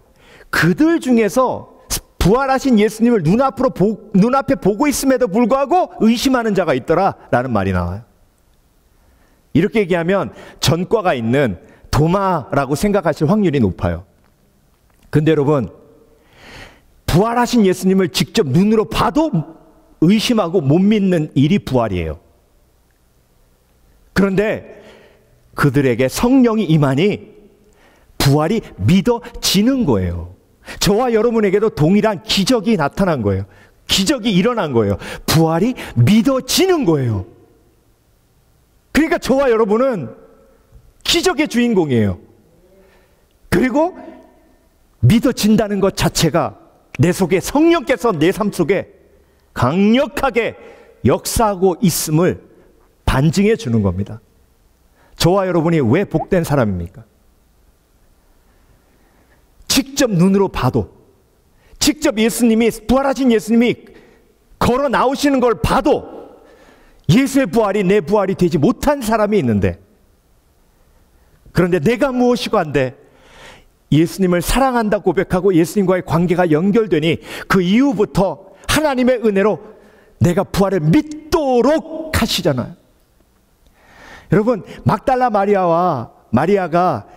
그들 중에서 부활하신 예수님을 눈앞에 보고 있음에도 불구하고 의심하는 자가 있더라 라는 말이 나와요. 이렇게 얘기하면 전과가 있는 도마라고 생각하실 확률이 높아요. 근데 여러분, 부활하신 예수님을 직접 눈으로 봐도 의심하고 못 믿는 일이 부활이에요. 그런데 그들에게 성령이 임하니 부활이 믿어지는 거예요. 저와 여러분에게도 동일한 기적이 나타난 거예요. 기적이 일어난 거예요. 부활이 믿어지는 거예요. 그러니까 저와 여러분은 기적의 주인공이에요. 그리고 믿어진다는 것 자체가 내 속에 성령께서 내 삶 속에 강력하게 역사하고 있음을 반증해 주는 겁니다. 저와 여러분이 왜 복된 사람입니까? 직접 눈으로 봐도, 직접 예수님이, 부활하신 예수님이 걸어 나오시는 걸 봐도 예수의 부활이 내 부활이 되지 못한 사람이 있는데, 그런데 내가 무엇이고 한데 예수님을 사랑한다 고백하고 예수님과의 관계가 연결되니 그 이후부터 하나님의 은혜로 내가 부활을 믿도록 하시잖아요. 여러분, 막달라 마리아가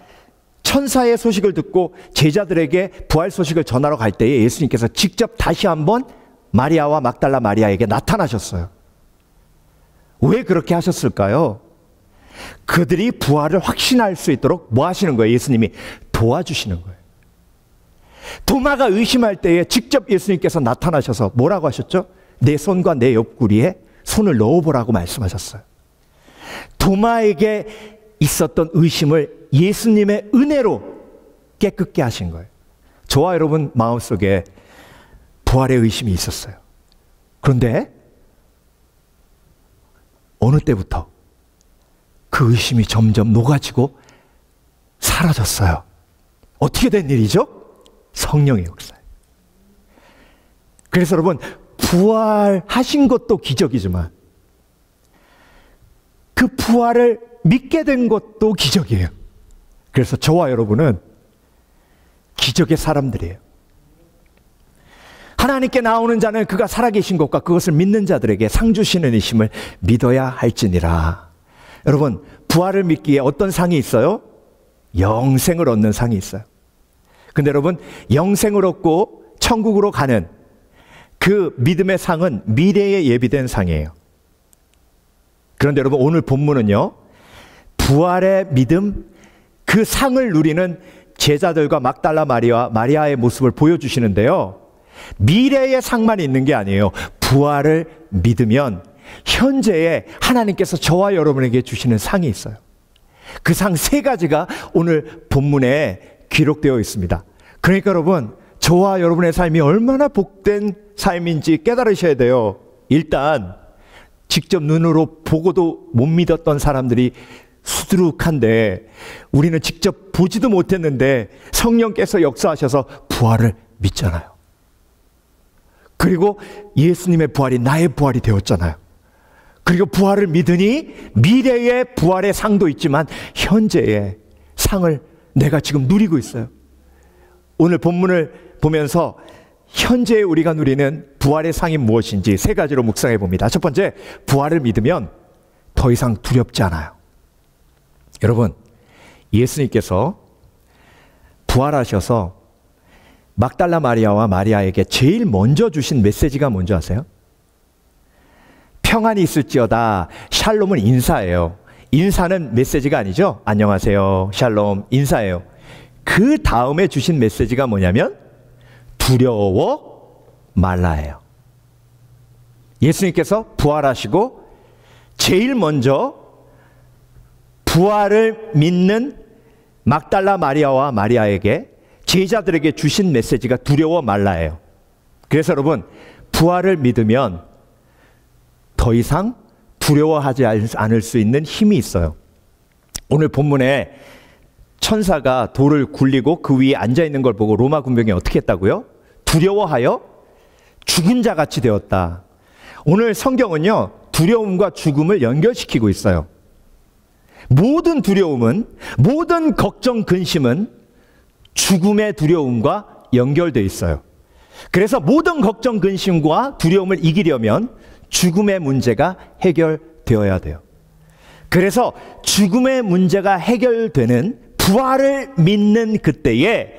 천사의 소식을 듣고 제자들에게 부활 소식을 전하러 갈 때에 예수님께서 직접 다시 한번 마리아와 막달라 마리아에게 나타나셨어요. 왜 그렇게 하셨을까요? 그들이 부활을 확신할 수 있도록 뭐 하시는 거예요? 예수님이 도와주시는 거예요. 도마가 의심할 때에 직접 예수님께서 나타나셔서 뭐라고 하셨죠? 내 손과 내 옆구리에 손을 넣어보라고 말씀하셨어요. 도마에게 있었던 의심을 예수님의 은혜로 깨끗게 하신 거예요. 저와 여러분 마음속에 부활의 의심이 있었어요. 그런데 어느 때부터 그 의심이 점점 녹아지고 사라졌어요. 어떻게 된 일이죠? 성령의 역사예요. 그래서 여러분, 부활하신 것도 기적이지만 그 부활을 믿게 된 것도 기적이에요. 그래서 저와 여러분은 기적의 사람들이에요. 하나님께 나오는 자는 그가 살아계신 것과 그것을 믿는 자들에게 상 주시는 이심을 믿어야 할지니라. 여러분, 부활을 믿기에 어떤 상이 있어요? 영생을 얻는 상이 있어요. 근데 여러분, 영생을 얻고 천국으로 가는 그 믿음의 상은 미래에 예비된 상이에요. 그런데 여러분, 오늘 본문은요, 부활의 믿음, 그 상을 누리는 제자들과 막달라 마리아의 모습을 보여주시는데요, 미래의 상만 있는 게 아니에요. 부활을 믿으면 현재에 하나님께서 저와 여러분에게 주시는 상이 있어요. 그 상 3가지가 오늘 본문에 기록되어 있습니다. 그러니까 여러분, 저와 여러분의 삶이 얼마나 복된 삶인지 깨달으셔야 돼요. 일단 직접 눈으로 보고도 못 믿었던 사람들이 수두룩한데, 우리는 직접 보지도 못했는데 성령께서 역사하셔서 부활을 믿잖아요. 그리고 예수님의 부활이 나의 부활이 되었잖아요. 그리고 부활을 믿으니 미래의 부활의 상도 있지만 현재의 상을 내가 지금 누리고 있어요. 오늘 본문을 보면서 현재 우리가 누리는 부활의 상이 무엇인지 세 가지로 묵상해 봅니다. 첫 번째, 부활을 믿으면 더 이상 두렵지 않아요. 여러분, 예수님께서 부활하셔서 막달라 마리아와 마리아에게 제일 먼저 주신 메시지가 뭔지 아세요? 평안이 있을지어다. 샬롬은 인사예요. 인사는 메시지가 아니죠. 안녕하세요, 샬롬, 인사예요. 그 다음에 주신 메시지가 뭐냐면 두려워 말라예요. 예수님께서 부활하시고 제일 먼저 부활을 믿는 막달라 마리아와 마리아에게 제자들에게 주신 메시지가 두려워 말라예요. 그래서 여러분, 부활을 믿으면 더 이상 두려워하지 않을 수 있는 힘이 있어요. 오늘 본문에 천사가 돌을 굴리고 그 위에 앉아있는 걸 보고 로마 군병이 어떻게 했다고요? 두려워하여 죽은 자 같이 되었다. 오늘 성경은요, 두려움과 죽음을 연결시키고 있어요. 모든 두려움은, 모든 걱정, 근심은 죽음의 두려움과 연결되어 있어요. 그래서 모든 걱정, 근심과 두려움을 이기려면 죽음의 문제가 해결되어야 돼요. 그래서 죽음의 문제가 해결되는 부활을 믿는 그때에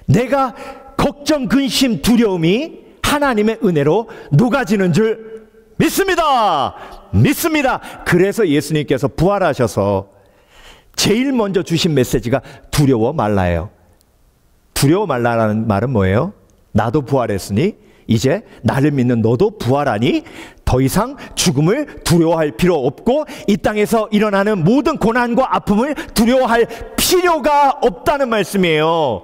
내가 걱정, 근심, 두려움이 하나님의 은혜로 녹아지는 줄 믿습니다. 믿습니다. 그래서 예수님께서 부활하셔서 제일 먼저 주신 메시지가 두려워 말라예요. 두려워 말라라는 말은 뭐예요? 나도 부활했으니 이제 나를 믿는 너도 부활하니 더 이상 죽음을 두려워할 필요 없고 이 땅에서 일어나는 모든 고난과 아픔을 두려워할 필요가 없다는 말씀이에요.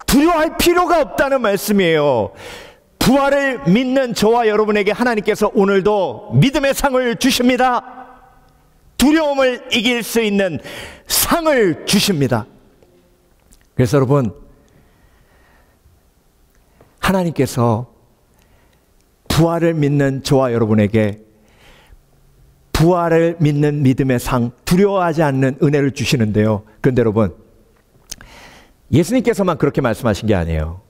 두려워할 필요가 없다는 말씀이에요. 부활을 믿는 저와 여러분에게 하나님께서 오늘도 믿음의 상을 주십니다. 두려움을 이길 수 있는 상을 주십니다. 그래서 여러분, 하나님께서 부활을 믿는 저와 여러분에게 부활을 믿는 믿음의 상, 두려워하지 않는 은혜를 주시는데요. 그런데 여러분, 예수님께서만 그렇게 말씀하신 게 아니에요.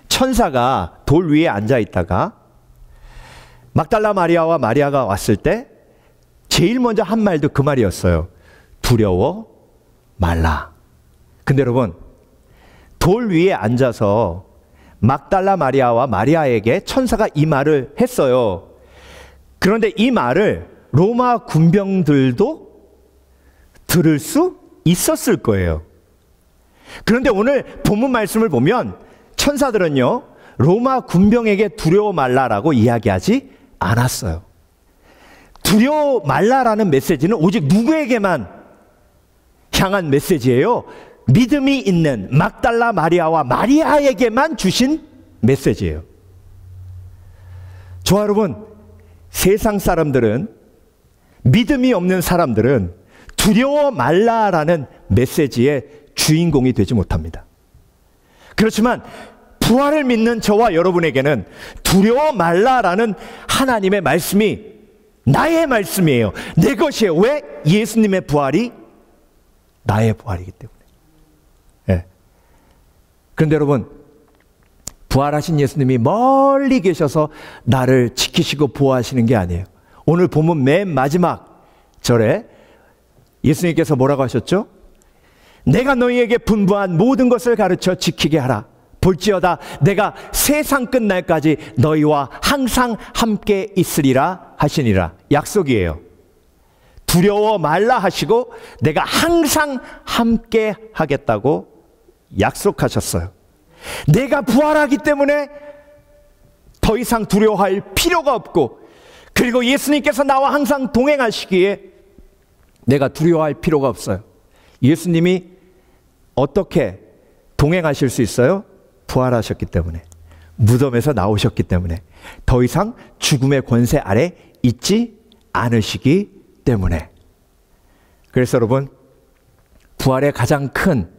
천사가 돌 위에 앉아 있다가 막달라 마리아와 마리아가 왔을 때 제일 먼저 한 말도 그 말이었어요. 두려워 말라. 근데 여러분, 돌 위에 앉아서 막달라 마리아와 마리아에게 천사가 이 말을 했어요. 그런데 이 말을 로마 군병들도 들을 수 있었을 거예요. 그런데 오늘 본문 말씀을 보면 천사들은요, 로마 군병에게 두려워 말라라고 이야기하지 않았어요. 두려워 말라라는 메시지는 오직 누구에게만 향한 메시지예요? 믿음이 있는 막달라 마리아와 마리아에게만 주신 메시지예요. 저와 여러분, 세상 사람들은, 믿음이 없는 사람들은 두려워 말라라는 메시지의 주인공이 되지 못합니다. 그렇지만 부활을 믿는 저와 여러분에게는 두려워 말라라는 하나님의 말씀이 나의 말씀이에요. 내 것이에요. 왜? 예수님의 부활이 나의 부활이기 때문에. 네. 그런데 여러분, 부활하신 예수님이 멀리 계셔서 나를 지키시고 보호하시는 게 아니에요. 오늘 본문 맨 마지막 절에 예수님께서 뭐라고 하셨죠? 내가 너희에게 분부한 모든 것을 가르쳐 지키게 하라. 볼지어다 내가 세상 끝날까지 너희와 항상 함께 있으리라 하시니라. 약속이에요. 두려워 말라 하시고 내가 항상 함께 하겠다고 약속하셨어요. 내가 부활하기 때문에 더 이상 두려워할 필요가 없고, 그리고 예수님께서 나와 항상 동행하시기에 내가 두려워할 필요가 없어요. 예수님이 어떻게 동행하실 수 있어요? 부활하셨기 때문에, 무덤에서 나오셨기 때문에, 더 이상 죽음의 권세 아래 있지 않으시기 때문에. 그래서 여러분, 부활의 가장 큰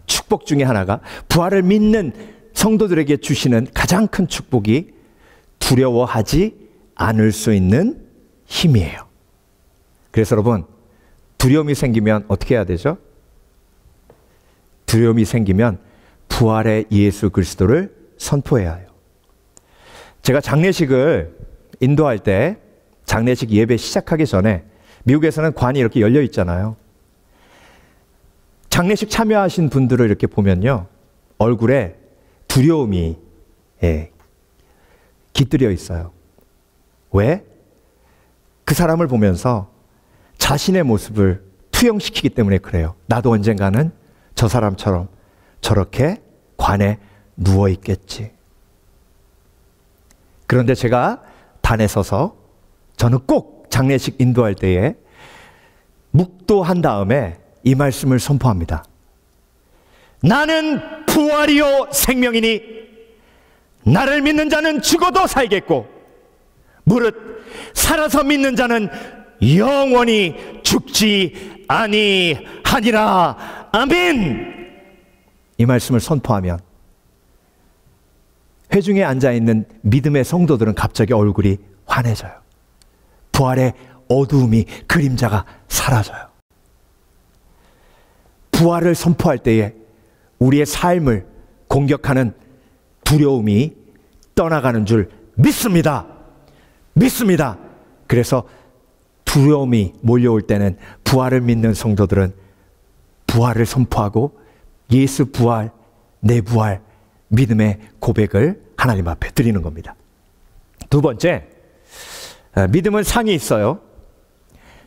축복 중에 하나가 부활을 믿는 성도들에게 주시는 가장 큰 축복이 두려워하지 않을 수 있는 힘이에요. 그래서 여러분, 두려움이 생기면 어떻게 해야 되죠? 두려움이 생기면 부활의 예수 그리스도를 선포해야 해요. 제가 장례식을 인도할 때 장례식 예배 시작하기 전에 미국에서는 관이 이렇게 열려 있잖아요. 장례식 참여하신 분들을 이렇게 보면요, 얼굴에 두려움이 깃들여 있어요. 왜? 그 사람을 보면서 자신의 모습을 투영시키기 때문에 그래요. 나도 언젠가는 저 사람처럼 저렇게 관에 누워 있겠지. 그런데 제가 단에 서서 저는 꼭 장례식 인도할 때에 묵도한 다음에 이 말씀을 선포합니다. 나는 부활이요 생명이니 나를 믿는 자는 죽어도 살겠고 무릇 살아서 믿는 자는 영원히 죽지 아니하니라. 아멘. 이 말씀을 선포하면 회중에 앉아있는 믿음의 성도들은 갑자기 얼굴이 환해져요. 부활의 어두움이, 그림자가 사라져요. 부활을 선포할 때에 우리의 삶을 공격하는 두려움이 떠나가는 줄 믿습니다. 믿습니다. 그래서 두려움이 몰려올 때는 부활을 믿는 성도들은 부활을 선포하고 예수 부활, 내 부활, 믿음의 고백을 하나님 앞에 드리는 겁니다. 두 번째, 믿음은 상이 있어요.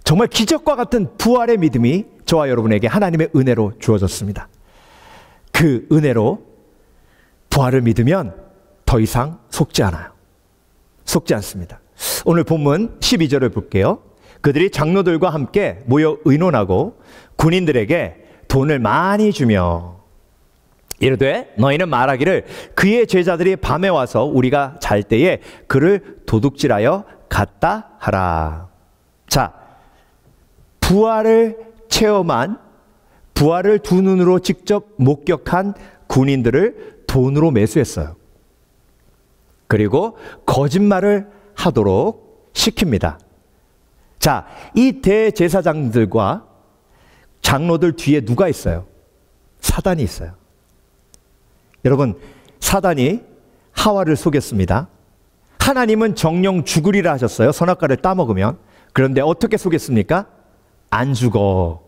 정말 기적과 같은 부활의 믿음이 저와 여러분에게 하나님의 은혜로 주어졌습니다. 그 은혜로 부활을 믿으면 더 이상 속지 않아요. 속지 않습니다. 오늘 본문 12절을 볼게요. 그들이 장로들과 함께 모여 의논하고 군인들에게 돈을 많이 주며 이르되 너희는 말하기를 그의 제자들이 밤에 와서 우리가 잘 때에 그를 도둑질하여 갔다 하라. 자, 부활을 체험한, 부활을 두 눈으로 직접 목격한 군인들을 돈으로 매수했어요. 그리고 거짓말을 하도록 시킵니다. 자, 이 대제사장들과 장로들 뒤에 누가 있어요? 사단이 있어요. 여러분, 사단이 하와를 속였습니다. 하나님은 정령 죽으리라 하셨어요. 선악과를 따먹으면. 그런데 어떻게 속였습니까? 안 죽어.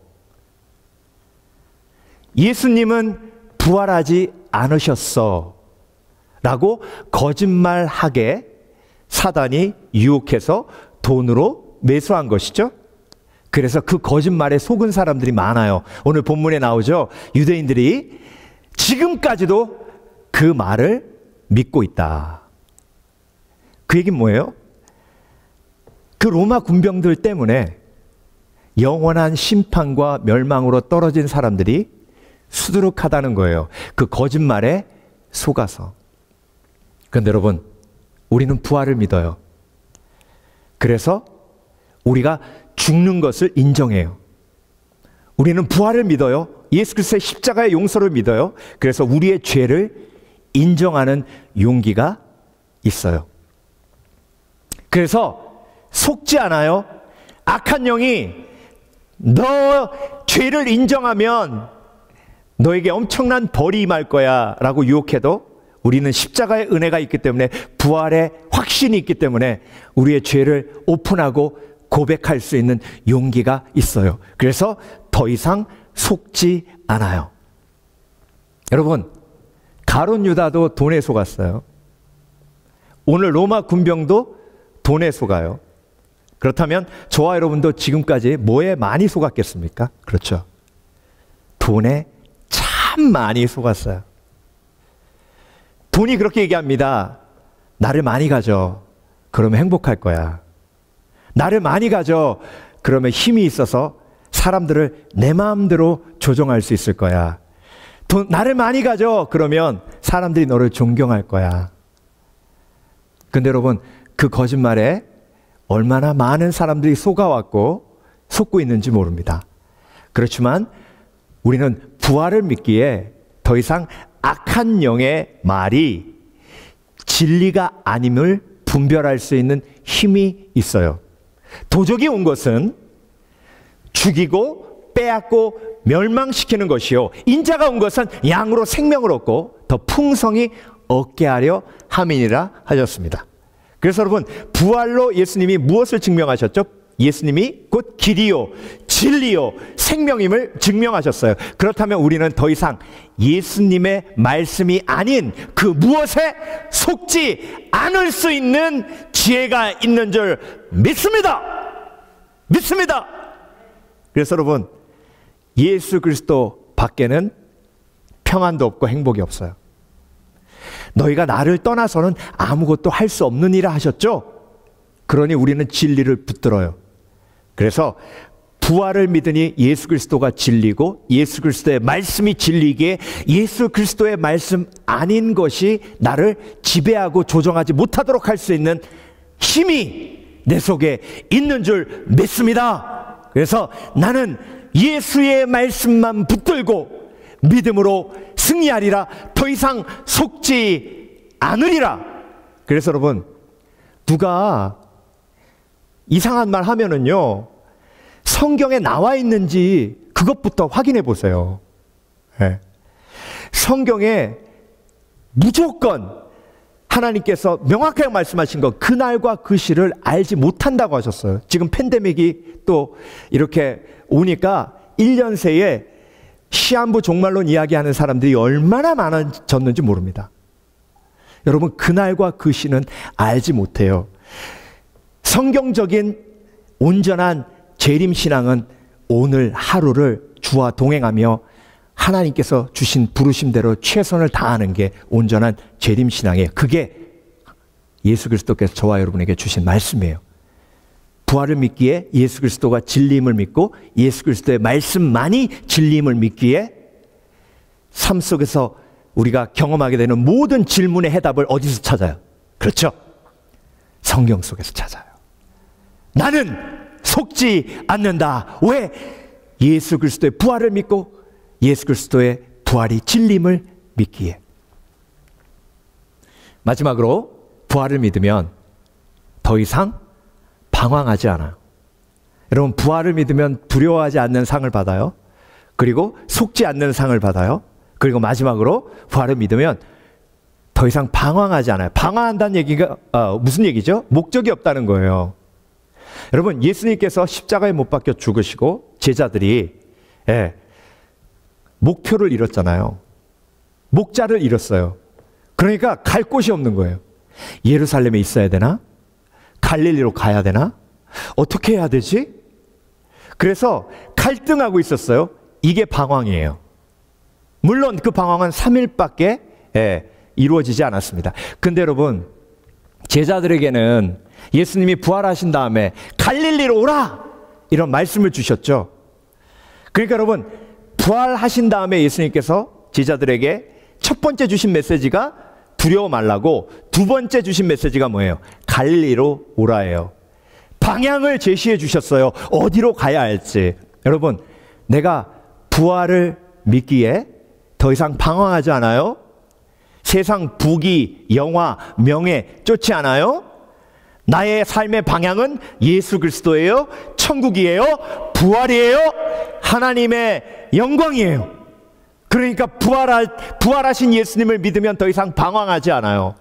예수님은 부활하지 않으셨어 라고 거짓말하게 사단이 유혹해서 돈으로 매수한 것이죠. 그래서 그 거짓말에 속은 사람들이 많아요. 오늘 본문에 나오죠. 유대인들이 지금까지도 그 말을 믿고 있다. 그 얘기는 뭐예요? 그 로마 군병들 때문에 영원한 심판과 멸망으로 떨어진 사람들이 수두룩하다는 거예요. 그 거짓말에 속아서. 그런데 여러분, 우리는 부활을 믿어요. 그래서 우리가 죽는 것을 인정해요. 우리는 부활을 믿어요. 예수 그리스도의 십자가의 용서를 믿어요. 그래서 우리의 죄를 인정하는 용기가 있어요. 그래서 속지 않아요. 악한 영이 너 죄를 인정하면 너에게 엄청난 벌이 임할 거야 라고 유혹해도 우리는 십자가의 은혜가 있기 때문에, 부활의 확신이 있기 때문에 우리의 죄를 오픈하고 고백할 수 있는 용기가 있어요. 그래서 더 이상 속지 않아요. 여러분, 가룟 유다도 돈에 속았어요. 오늘 로마 군병도 돈에 속아요. 그렇다면 저와 여러분도 지금까지 뭐에 많이 속았겠습니까? 그렇죠. 돈에 참 많이 속았어요. 돈이 그렇게 얘기합니다. 나를 많이 가져. 그러면 행복할 거야. 나를 많이 가져. 그러면 힘이 있어서 사람들을 내 마음대로 조종할 수 있을 거야. 나를 많이 가져. 그러면 사람들이 너를 존경할 거야. 근데 여러분, 그 거짓말에 얼마나 많은 사람들이 속아왔고 속고 있는지 모릅니다. 그렇지만 우리는 부활을 믿기에 더 이상 악한 영의 말이 진리가 아님을 분별할 수 있는 힘이 있어요. 도적이 온 것은 죽이고 빼앗고 멸망시키는 것이요, 인자가 온 것은 양으로 생명을 얻고 더 풍성히 얻게 하려 함이니라 하셨습니다. 그래서 여러분, 부활로 예수님이 무엇을 증명하셨죠? 예수님이 곧 길이요 진리요 생명임을 증명하셨어요. 그렇다면 우리는 더 이상 예수님의 말씀이 아닌 그 무엇에 속지 않을 수 있는 지혜가 있는 줄 믿습니다. 믿습니다. 그래서 여러분, 예수 그리스도 밖에는 평안도 없고 행복이 없어요. 너희가 나를 떠나서는 아무것도 할 수 없느니라 하셨죠? 그러니 우리는 진리를 붙들어요. 그래서 부활을 믿으니 예수 그리스도가 진리고 예수 그리스도의 말씀이 진리기에 예수 그리스도의 말씀 아닌 것이 나를 지배하고 조정하지 못하도록 할 수 있는 힘이 내 속에 있는 줄 믿습니다. 그래서 나는 예수의 말씀만 붙들고 믿음으로 승리하리라. 더 이상 속지 않으리라. 그래서 여러분, 누가 이상한 말 하면은요, 성경에 나와 있는지 그것부터 확인해 보세요. 네. 성경에 무조건 하나님께서 명확하게 말씀하신 것, 그날과 그 시를 알지 못한다고 하셨어요. 지금 팬데믹이 또 이렇게 오니까 1년 새에 시한부 종말론 이야기하는 사람들이 얼마나 많아졌는지 모릅니다. 여러분, 그날과 그 시는 알지 못해요. 성경적인 온전한 재림신앙은 오늘 하루를 주와 동행하며 하나님께서 주신 부르심대로 최선을 다하는 게 온전한 재림신앙이에요. 그게 예수 그리스도께서 저와 여러분에게 주신 말씀이에요. 부활을 믿기에 예수 그리스도가 진리임을 믿고 예수 그리스도의 말씀만이 진리임을 믿기에 삶 속에서 우리가 경험하게 되는 모든 질문의 해답을 어디서 찾아요? 그렇죠? 성경 속에서 찾아요. 나는 속지 않는다. 왜? 예수 그리스도의 부활을 믿고 예수 그리스도의 부활이 진리임을 믿기에. 마지막으로 부활을 믿으면 더 이상 방황하지 않아요. 여러분, 부활을 믿으면 두려워하지 않는 상을 받아요. 그리고 속지 않는 상을 받아요. 그리고 마지막으로 부활을 믿으면 더 이상 방황하지 않아요. 방황한다는 얘기가 무슨 얘기죠? 목적이 없다는 거예요. 여러분, 예수님께서 십자가에 못 박혀 죽으시고 제자들이 목표를 잃었잖아요. 목자를 잃었어요. 그러니까 갈 곳이 없는 거예요. 예루살렘에 있어야 되나? 갈릴리로 가야 되나? 어떻게 해야 되지? 그래서 갈등하고 있었어요. 이게 방황이에요. 물론 그 방황은 3일밖에 이루어지지 않았습니다. 근데 여러분, 제자들에게는 예수님이 부활하신 다음에 갈릴리로 오라! 이런 말씀을 주셨죠. 그러니까 여러분, 부활하신 다음에 예수님께서 제자들에게 첫 번째 주신 메시지가 두려워 말라고, 두 번째 주신 메시지가 뭐예요? 갈릴리로 오라예요. 방향을 제시해 주셨어요. 어디로 가야 할지. 여러분, 내가 부활을 믿기에 더 이상 방황하지 않아요? 세상 부귀, 영화, 명예 쫓지 않아요? 나의 삶의 방향은 예수 그리스도예요. 천국이에요. 부활이에요. 하나님의 영광이에요. 그러니까 부활하신 예수님을 믿으면 더 이상 방황하지 않아요.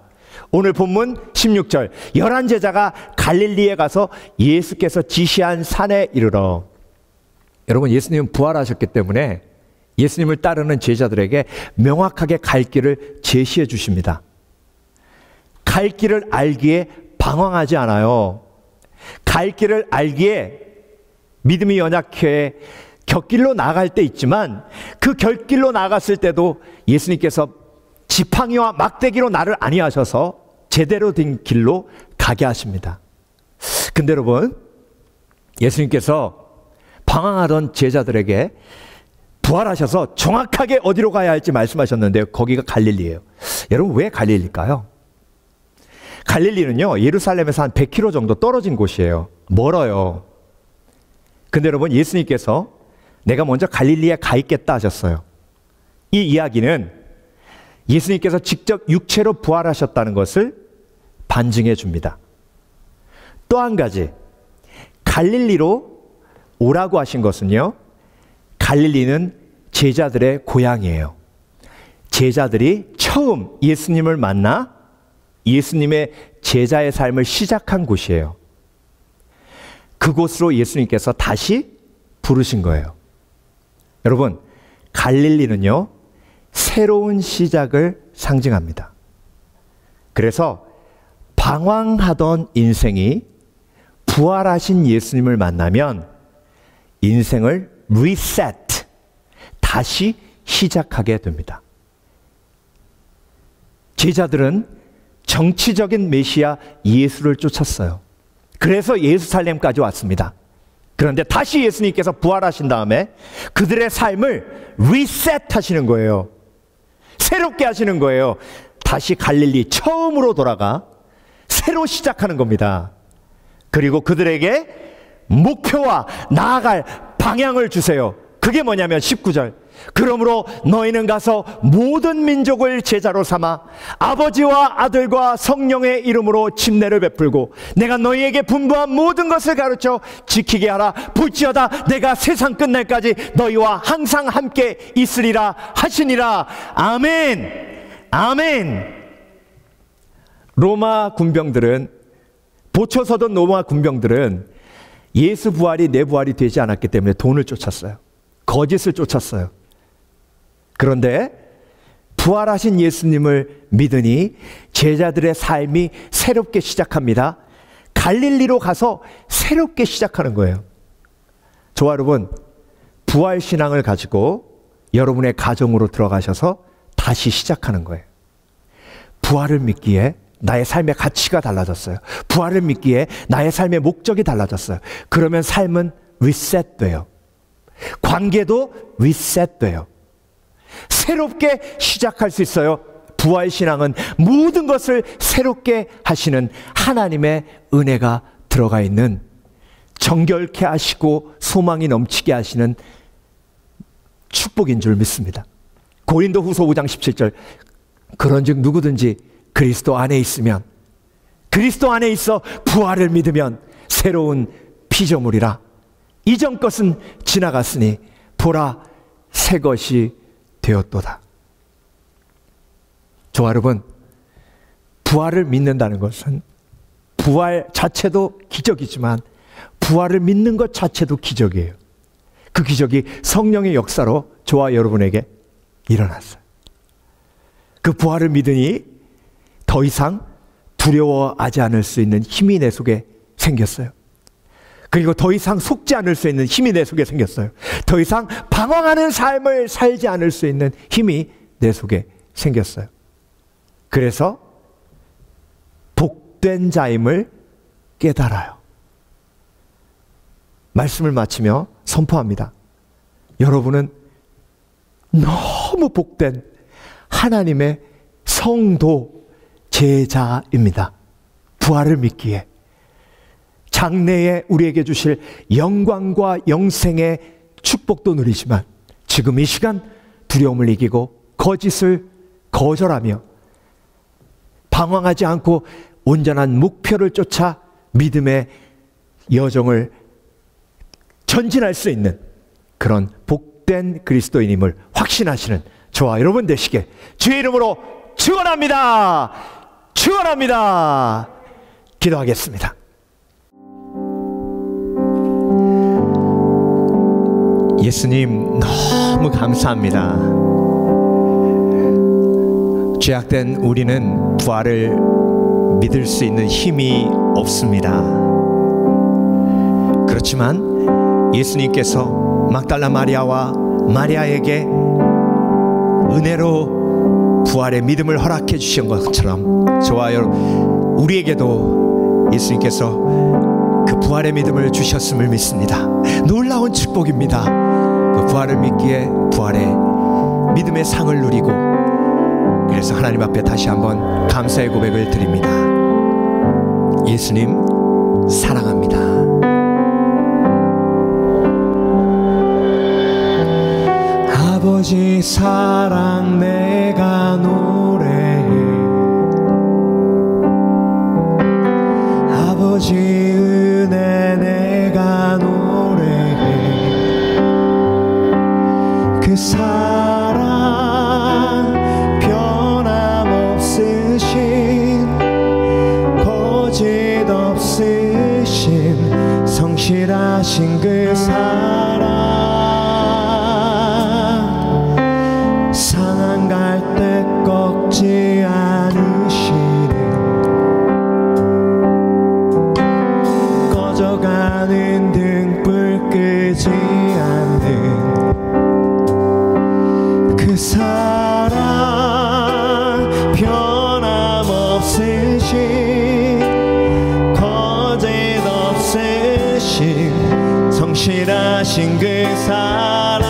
오늘 본문 16절, 11 제자가 갈릴리에 가서 예수께서 지시한 산에 이르러. 여러분, 예수님은 부활하셨기 때문에 예수님을 따르는 제자들에게 명확하게 갈 길을 제시해 주십니다. 갈 길을 알기에 방황하지 않아요. 갈 길을 알기에 믿음이 연약해 곁길로 나갈 때 있지만, 그 곁길로 나갔을 때도 예수님께서 지팡이와 막대기로 나를 아니하셔서 제대로 된 길로 가게 하십니다. 근데 여러분, 예수님께서 방황하던 제자들에게 부활하셔서 정확하게 어디로 가야 할지 말씀하셨는데요. 거기가 갈릴리예요. 여러분, 왜 갈릴리일까요? 갈릴리는요, 예루살렘에서 한 100km 정도 떨어진 곳이에요. 멀어요. 근데 여러분, 예수님께서 내가 먼저 갈릴리에 가 있겠다 하셨어요. 이 이야기는 예수님께서 직접 육체로 부활하셨다는 것을 반증해 줍니다. 또 한 가지, 갈릴리로 오라고 하신 것은요, 갈릴리는 제자들의 고향이에요. 제자들이 처음 예수님을 만나 예수님의 제자의 삶을 시작한 곳이에요. 그곳으로 예수님께서 다시 부르신 거예요. 여러분, 갈릴리는요, 새로운 시작을 상징합니다. 그래서 방황하던 인생이 부활하신 예수님을 만나면 인생을 리셋, 다시 시작하게 됩니다. 제자들은 정치적인 메시아 예수를 쫓았어요. 그래서 예루살렘까지 왔습니다. 그런데 다시 예수님께서 부활하신 다음에 그들의 삶을 리셋하시는 거예요. 새롭게 하시는 거예요. 다시 갈릴리 처음으로 돌아가 새로 시작하는 겁니다. 그리고 그들에게 목표와 나아갈 방향을 주세요. 그게 뭐냐면 19절, 그러므로 너희는 가서 모든 민족을 제자로 삼아 아버지와 아들과 성령의 이름으로 침례를 베풀고 내가 너희에게 분부한 모든 것을 가르쳐 지키게 하라. 볼지어다 내가 세상 끝날까지 너희와 항상 함께 있으리라 하시니라. 아멘. 아멘. 로마 군병들은, 보초서던 로마 군병들은 예수 부활이 내 부활이 되지 않았기 때문에 돈을 쫓았어요. 거짓을 쫓았어요. 그런데 부활하신 예수님을 믿으니 제자들의 삶이 새롭게 시작합니다. 갈릴리로 가서 새롭게 시작하는 거예요. 저와 여러분, 부활신앙을 가지고 여러분의 가정으로 들어가셔서 다시 시작하는 거예요. 부활을 믿기에 나의 삶의 가치가 달라졌어요. 부활을 믿기에 나의 삶의 목적이 달라졌어요. 그러면 삶은 리셋돼요. 관계도 리셋돼요. 새롭게 시작할 수 있어요. 부활신앙은 모든 것을 새롭게 하시는 하나님의 은혜가 들어가 있는, 정결케 하시고 소망이 넘치게 하시는 축복인 줄 믿습니다. 고린도후서 5장 17절, 그런즉 누구든지 그리스도 안에 있으면, 그리스도 안에 있어 부활을 믿으면 새로운 피조물이라. 이전 것은 지나갔으니 보라 새 것이 되었도다. 저와 여러분, 부활을 믿는다는 것은, 부활 자체도 기적이지만 부활을 믿는 것 자체도 기적이에요. 그 기적이 성령의 역사로 저와 여러분에게 일어났어요. 그 부활을 믿으니 더 이상 두려워하지 않을 수 있는 힘이 내 속에 생겼어요. 그리고 더 이상 속지 않을 수 있는 힘이 내 속에 생겼어요. 더 이상 방황하는 삶을 살지 않을 수 있는 힘이 내 속에 생겼어요. 그래서 복된 자임을 깨달아요. 말씀을 마치며 선포합니다. 여러분은 너무 복된 하나님의 성도 제자입니다. 부활을 믿기에 장래에 우리에게 주실 영광과 영생의 축복도 누리지만 지금 이 시간 두려움을 이기고 거짓을 거절하며 방황하지 않고 온전한 목표를 쫓아 믿음의 여정을 전진할 수 있는 그런 복된 그리스도인임을 확신하시는 저와 여러분 되시게 주의 이름으로 축원합니다. 축원합니다. 기도하겠습니다. 예수님 너무 감사합니다. 죄악된 우리는 부활을 믿을 수 있는 힘이 없습니다. 그렇지만 예수님께서 막달라 마리아와 마리아에게 은혜로 부활의 믿음을 허락해 주신 것처럼 저와 여러분 우리에게도 예수님께서 그 부활의 믿음을 주셨음을 믿습니다. 놀라운 축복입니다. 그 부활을 믿기에 부활의 믿음의 상을 누리고, 그래서 하나님 앞에 다시 한번 감사의 고백을 드립니다. 예수님 사랑합니다. 아버지 사랑 내가 아버지 은혜 내가 노래해. 그 사랑 변함없으신 거짓 없으신 성실하신 그 사랑, 상한 갈 때 꺾지 않으시는 꺼져가는 등불 끄지 않는 그 사랑 변함없으신 거짓 없으신 성실하신 그 사랑,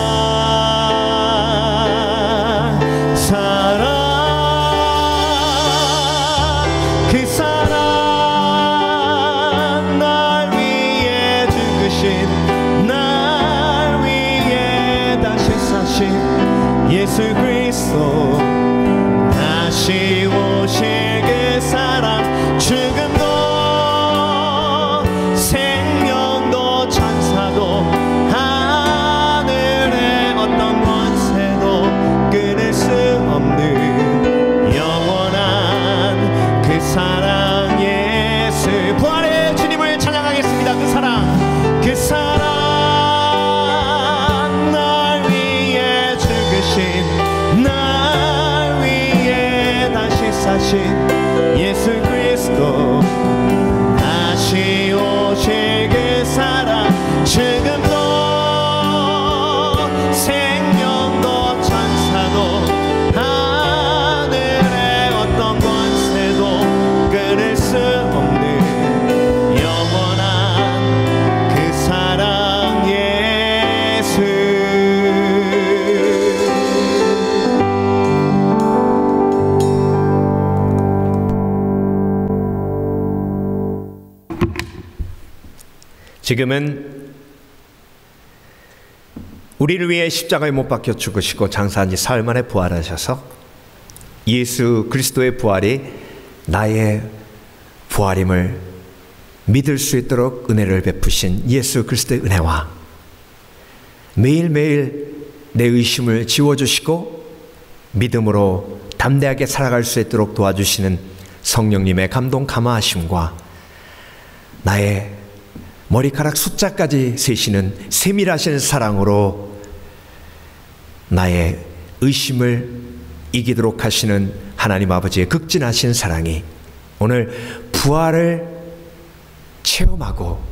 그 사랑 날 위해 죽으신, 날 위해 다시 사신 예수 그리스도, 다시 오실 그 사랑, 죽음도 생명도 천사도 하늘의 어떤 권세도 끊을 수 없는 영원한 그 사랑 예수. 부활의 주님을 찬양하겠습니다. 그 사랑, 그 사랑 날 위해 죽으신, 날 위해 다시 사신 예수 그리스도, 다시 오실 그 사랑, 지금도 생명도 천사도 하늘의 어떤 권세도 끊을 수 없는 영원한 그 사랑 예수. 지금은 우리를 위해 십자가에 못 박혀 죽으시고 장사한 지 사흘 만에 부활하셔서 예수 그리스도의 부활이 나의 부활임을 믿을 수 있도록 은혜를 베푸신 예수 그리스도의 은혜와 매일매일 내 의심을 지워주시고 믿음으로 담대하게 살아갈 수 있도록 도와주시는 성령님의 감동 감화하심과 나의 머리카락 숫자까지 세시는 세밀하신 사랑으로 나의 의심을 이기도록 하시는 하나님 아버지의 극진하신 사랑이 오늘 부활을 체험하고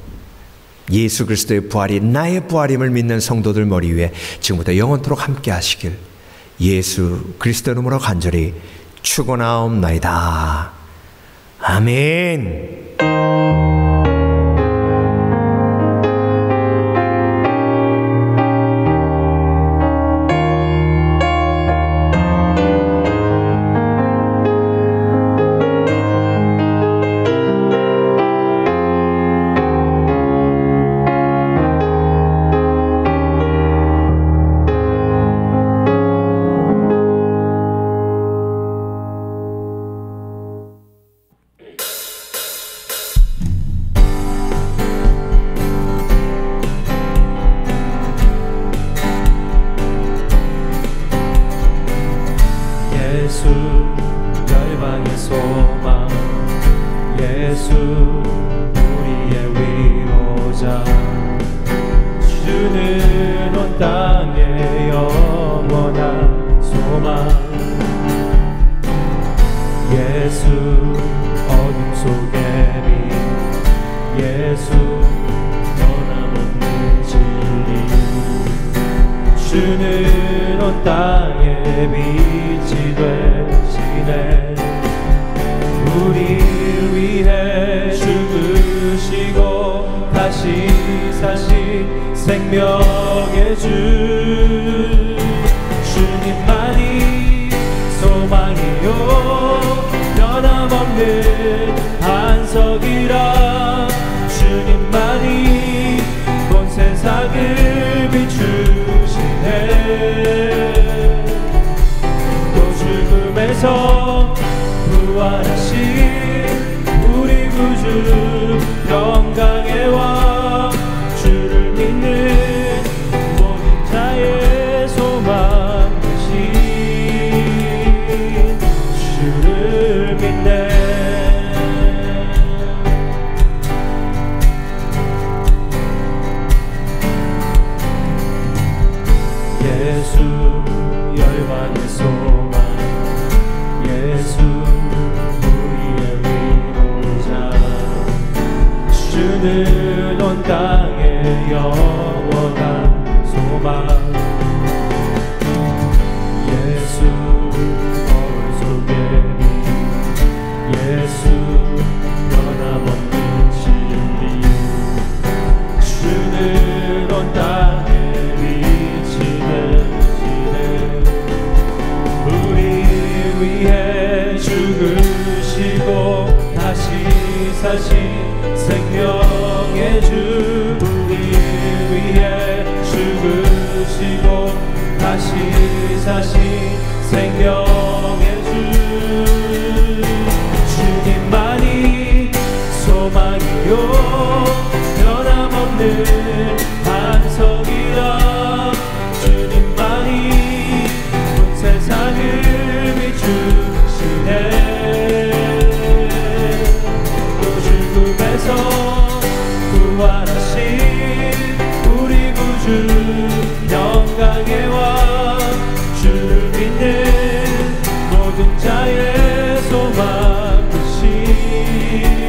예수 그리스도의 부활이 나의 부활임을 믿는 성도들 머리 위에 지금부터 영원토록 함께 하시길 예수 그리스도 이름으로 간절히 축원하옵나이다. 아멘. 생명의 주 주님만이 소망이요 변함없는 반석이라 주님만이 온 세상을 비추시네 또 죽음에서 부활하신 우리 구주 예수 열방의 소망 예수 우리의 위로자 주는 온 땅의 영원한 소망 예수 거울 속의 빛 예수 변함없는 진리 주는 온 땅에 비치는 시대 우리 위해 죽으시고 다시 사신 생명의 주 우리 위해 죽으시고 다시 사신 생명의 주 주님만이 소망이요 변함없는 반석이라 주님만이 온 세상을 비추시네 또 죽음에서 부활하신 우리 구주 영광의 왕 주를 믿는 모든 자의 소망 크신